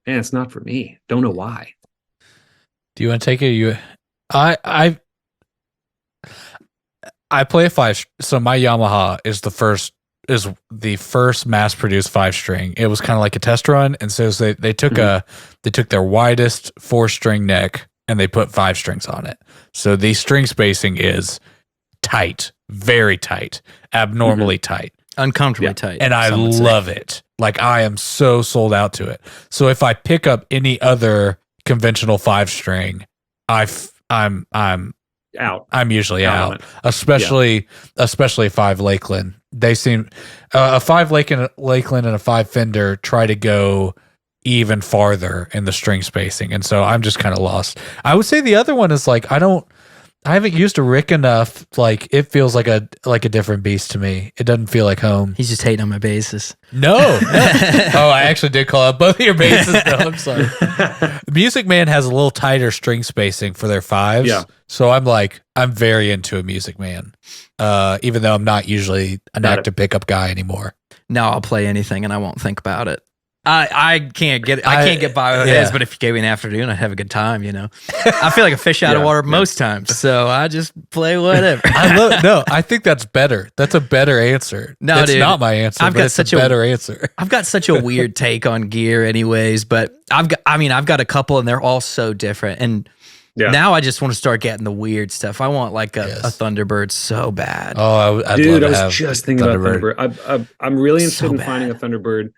man, it's not for me. Don't know why. Do you want to take it? I play a five. So my Yamaha is the first mass produced 5-string. It was kind of like a test run, and so they took their widest 4-string neck and they put 5 strings on it. So the string spacing is tight, very tight, abnormally tight, Uncomfortably tight. and I some would say. love it. Like I am so sold out to it. So if I pick up any other conventional 5-string, I'm Out. I'm usually Out on out, it. especially 5 Lakeland. They seem a 5 Lakeland and a 5 Fender try to go even farther in the string spacing, and so I'm just kind of lost. I would say the other one is like I haven't used a Rick enough. Like it feels like a different beast to me. It doesn't feel like home. He's just hating on my basses. No. Oh, I actually did call out both of your basses. No, I'm sorry. Music Man has a little tighter string spacing for their 5s. Yeah. So I'm very into a Music Man. Even though I'm not usually an active pickup guy anymore. Now I'll play anything and I won't think about it. I can't get by with his, but if you gave me an afternoon, I'd have a good time, I feel like a fish out of water most times, so I just play whatever. I think that's better. That's a better answer. No, it's dude, not my answer. But it's a better answer. I've got such a weird take on gear anyways, but I've got a couple and they're all so different. And now I just want to start getting the weird stuff. I want like a Thunderbird so bad. Oh, I'd dude, love to I have was just thinking about Thunderbird. I'm really interested in bad. finding a Thunderbird.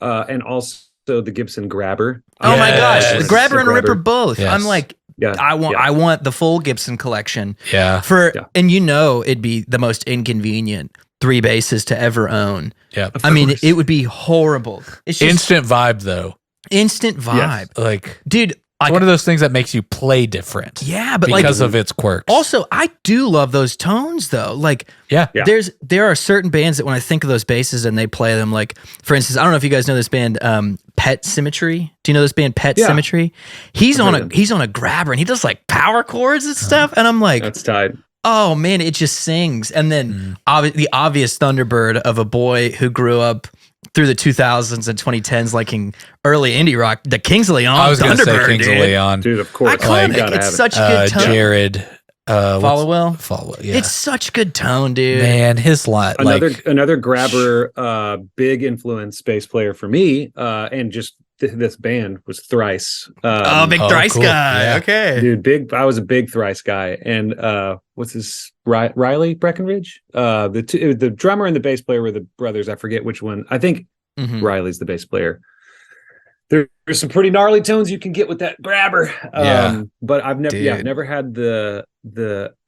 And also the Gibson Grabber. Oh my gosh, Yes. the Grabber and a Ripper both. Yes. I'm like, I want the full Gibson collection. Yeah. And it'd be the most inconvenient 3 basses to ever own. Yeah. I mean, it would be horrible. It's just Instant vibe though. instant vibe. Yes. Like, Dude, it's one of those things that makes you play different. yeah, but because of its quirks. also I do love those tones though. Like yeah. there are certain bands that when I think of those basses and they play them, like for instance, I don't know if you guys know this band, Pet Symmetry. Do you know this band Pet Symmetry? He's on a Grabber and he does like power chords and stuff, and I'm like, That's tight. oh man, it just sings. And then the obvious Thunderbird of a boy who grew up through the 2000s and 2010s liking early indie rock, the Kings of Leon. I was going to say Thunderbird, Kings of Leon. Dude, of course. Iconic. Gotta It's have it. such a good tone. Jared. Follow yeah. It's such good tone, dude. Man, his line. Another Grabber, big influence bass player for me, and just this band was Thrice. Big Thrice cool. guy. Yeah. Okay. Dude, I was a big Thrice guy, and what's his Riley Breckenridge? The drummer and the bass player were the brothers. I forget which one. I think Riley's the bass player. There's some pretty gnarly tones you can get with that Grabber. But I've never had the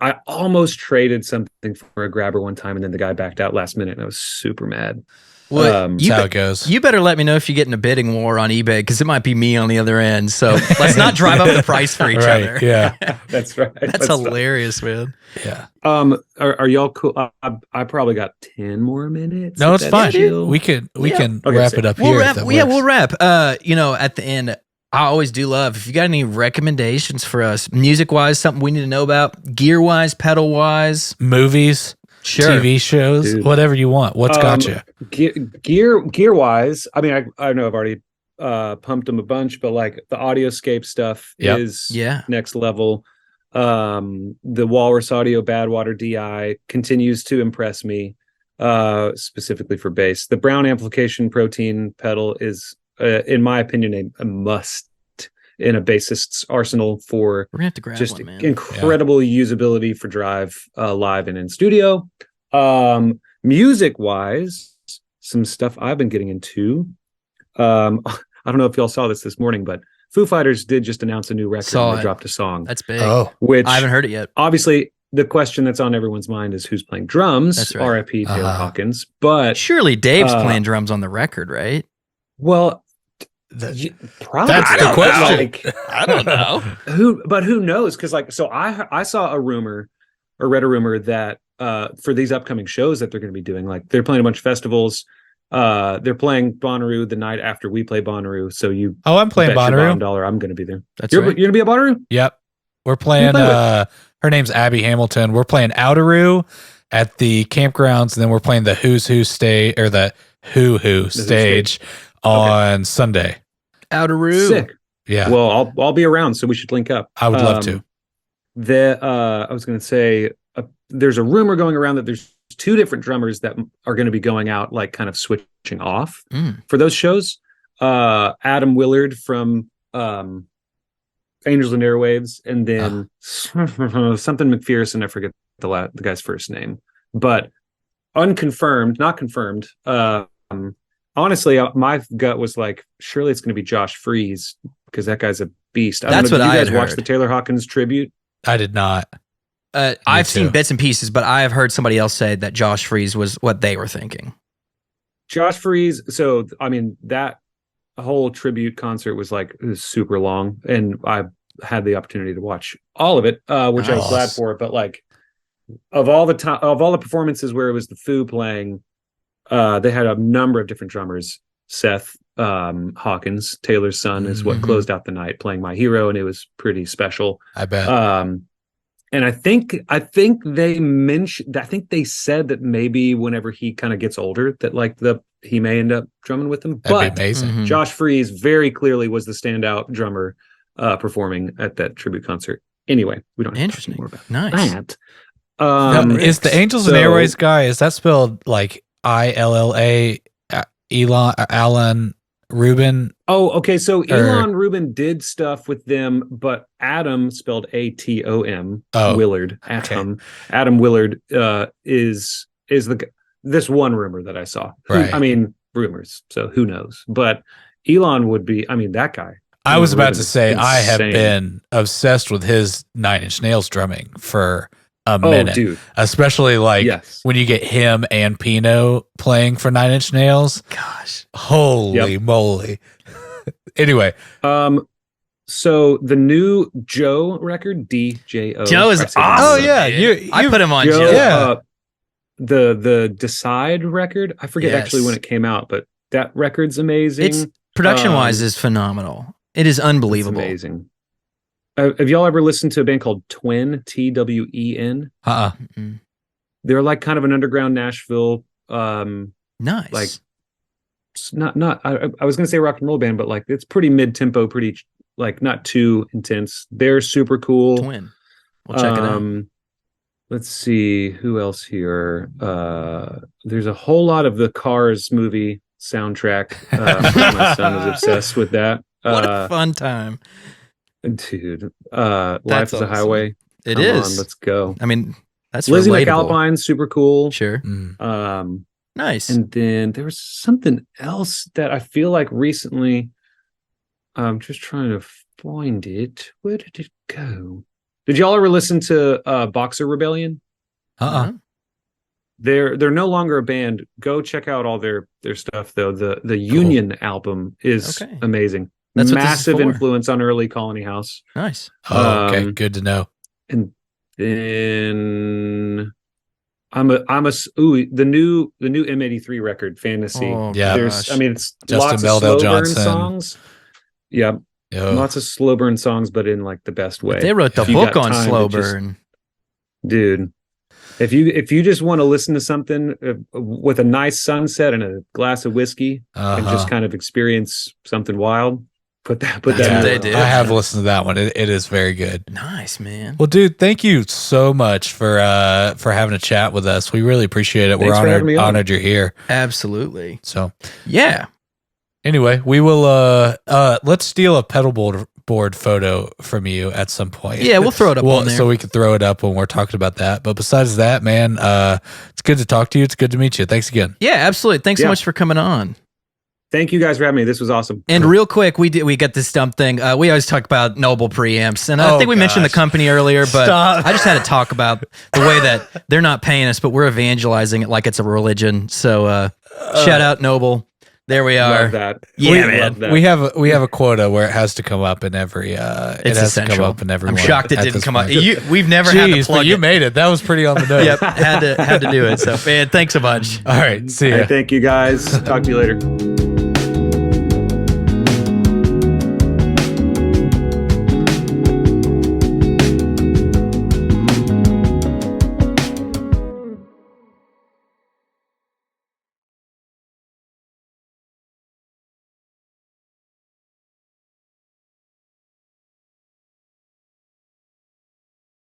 I almost traded something for a Grabber one time, and then the guy backed out last minute, and I was super mad. Well, that's how it goes. You better let me know if you get in a bidding war on eBay, because it might be me on the other end. So let's not drive up the price for each other. Yeah. That's right. That's hilarious, man. Yeah. Are y'all cool? I probably got 10 more minutes. No, if it's that's fine. chill. We can Okay, wrap it up We'll here. wrap. if that Yeah, works. we'll wrap. At the end, I always do love if you got any recommendations for us, music wise, something we need to know about, gear wise, pedal wise, Movies, sure. TV shows, Dude. whatever you want. What's got you? Gear wise, I mean, I know I've already pumped them a bunch, but like the Audioscape stuff is next level. The Walrus Audio Badwater DI continues to impress me, specifically for bass. The Brown Amplification Protein pedal is, in my opinion, a must in a bassist's arsenal for We're gonna have to grab just one, man. incredible usability for drive, live and in studio. Music wise, some stuff I've been getting into. I don't know if y'all saw this morning, but Foo Fighters did just announce a new record. Saw And they it. dropped a song, That's big. Oh, which I haven't heard it yet. obviously the question that's on everyone's mind is who's playing drums. That's right. R.I.P. Taylor Hawkins. But surely Dave's playing drums on the record, right? well, probably. That's the question. Like, I don't know. who knows? Because so I saw a rumor or read a rumor that for these upcoming shows that they're going to be doing, like they're playing a bunch of festivals. They're playing Bonnaroo the night after we play Bonnaroo. So I'm playing Bonnaroo. $1 I'm going to be there. That's right. You're going to be at Bonnaroo? Yep. We're playing, her name's Abby Hamilton. We're playing Outaroo at the campgrounds, and then we're playing the Who's Who stage, or the Who stage on Sunday. Outaroo. Sick. Yeah. Well, I'll be around, so we should link up. I would love to. I was going to say, there's a rumor going around that there's 2 different drummers that are going to be going out, like kind of switching off for those shows. Adam Willard from Angels and Airwaves, and then something McPherson. I forget the guy's first name, but unconfirmed, not confirmed. Honestly, my gut was like, surely it's going to be Josh Freese because that guy's a beast. That's what I had heard. Watch the Taylor Hawkins tribute? I did not. I've seen bits and pieces, but I have heard somebody else say that Josh Freese was what they were thinking. Josh Freese. So, I mean, that whole tribute concert was super long, and I had the opportunity to watch all of it, which I was glad for. But like, of all the performances where it was the Foo playing, they had a number of different drummers. Seth Hawkins, Taylor's son, is what closed out the night playing My Hero, and it was pretty special. I bet. And I think they mentioned, I think they said that maybe whenever he kind of gets older, that he may end up drumming with them. That'd be amazing. Josh Freese very clearly was the standout drummer performing at that tribute concert. Anyway, we don't have to talk more about that. Is the Angels and Airways guy, is that spelled like ILLA, Alan Rubin? Oh, okay. So Elon Rubin did stuff with them, but Adam, spelled ATOM, Willard, Atom. Adam Willard is this one rumor that I saw. Right. I mean, rumors. So who knows? But Elon would be. I mean, that guy. I was about to say, insane. I have been obsessed with his Nine Inch Nails drumming for a minute, dude. Especially when you get him and Pino playing for Nine Inch Nails. Gosh, holy moly! Anyway, so the new Joe record, DJO. Joe is awesome. Oh yeah, I put him on Joe. Yeah, the Decide record. I forget actually when it came out, but that record's amazing. It's production wise is phenomenal. It is unbelievable. It's amazing. Have y'all ever listened to a band called Twin, TWEN? They're like kind of an underground Nashville. Nice. Like, not. I was gonna say rock and roll band, but like it's pretty mid tempo, pretty like not too intense. They're super cool. Twin. We'll check it out. Let's see who else here. There's a whole lot of the Cars movie soundtrack. My son is obsessed with that. What a fun time. Dude, Life is a Highway. It is. On, let's go. I mean, that's Lizzie relatable. McAlpine, super cool. Sure. Nice. And then there was something else that I feel like recently. I'm just trying to find it. Where did it go? Did y'all ever listen to Boxer Rebellion? They're no longer a band. Go check out all their stuff though. The Union album is amazing. That's massive influence on early Colony House. Nice. Okay, good to know. And then the new M83 record, Fantasy. There's it's Justin lots Meldale of slow Johnson. burn songs. Yeah. Lots of slow burn songs, but in like the best way. But they wrote the book on slow burn. Dude. If you just want to listen to something with a nice sunset and a glass of whiskey and just kind of experience something wild, put that in. I have listened to that one. It is very good. Nice, man. Well, dude, thank you so much for having a chat with us. We really appreciate it. Thanks We're honored you're here. Absolutely. So yeah. Anyway, we will let's steal a pedalboard photo from you at some point. Yeah, we'll throw it up on there. So we can throw it up when we're talking about that. But besides that, man, it's good to talk to you. It's good to meet you. Thanks again. Yeah, absolutely. Thanks so much for coming on. Thank you guys for having me. This was awesome. And real quick, we got this dumb thing. We always talk about Noble preamps, and I think we mentioned the company earlier, but I just had to talk about the way that they're not paying us, but we're evangelizing it like it's a religion. So shout out Noble. There we are. Love that. Yeah, man. We have a quota where it has to come up in every. It has essential. to come up in every. I'm one shocked it at didn't this come up. point. We've never had to Jeez, plug but you it. made it. That was pretty on the nose. Yep, had to do it. So, man, thanks a bunch. All right, see ya. Hey, thank you guys. Talk to you later.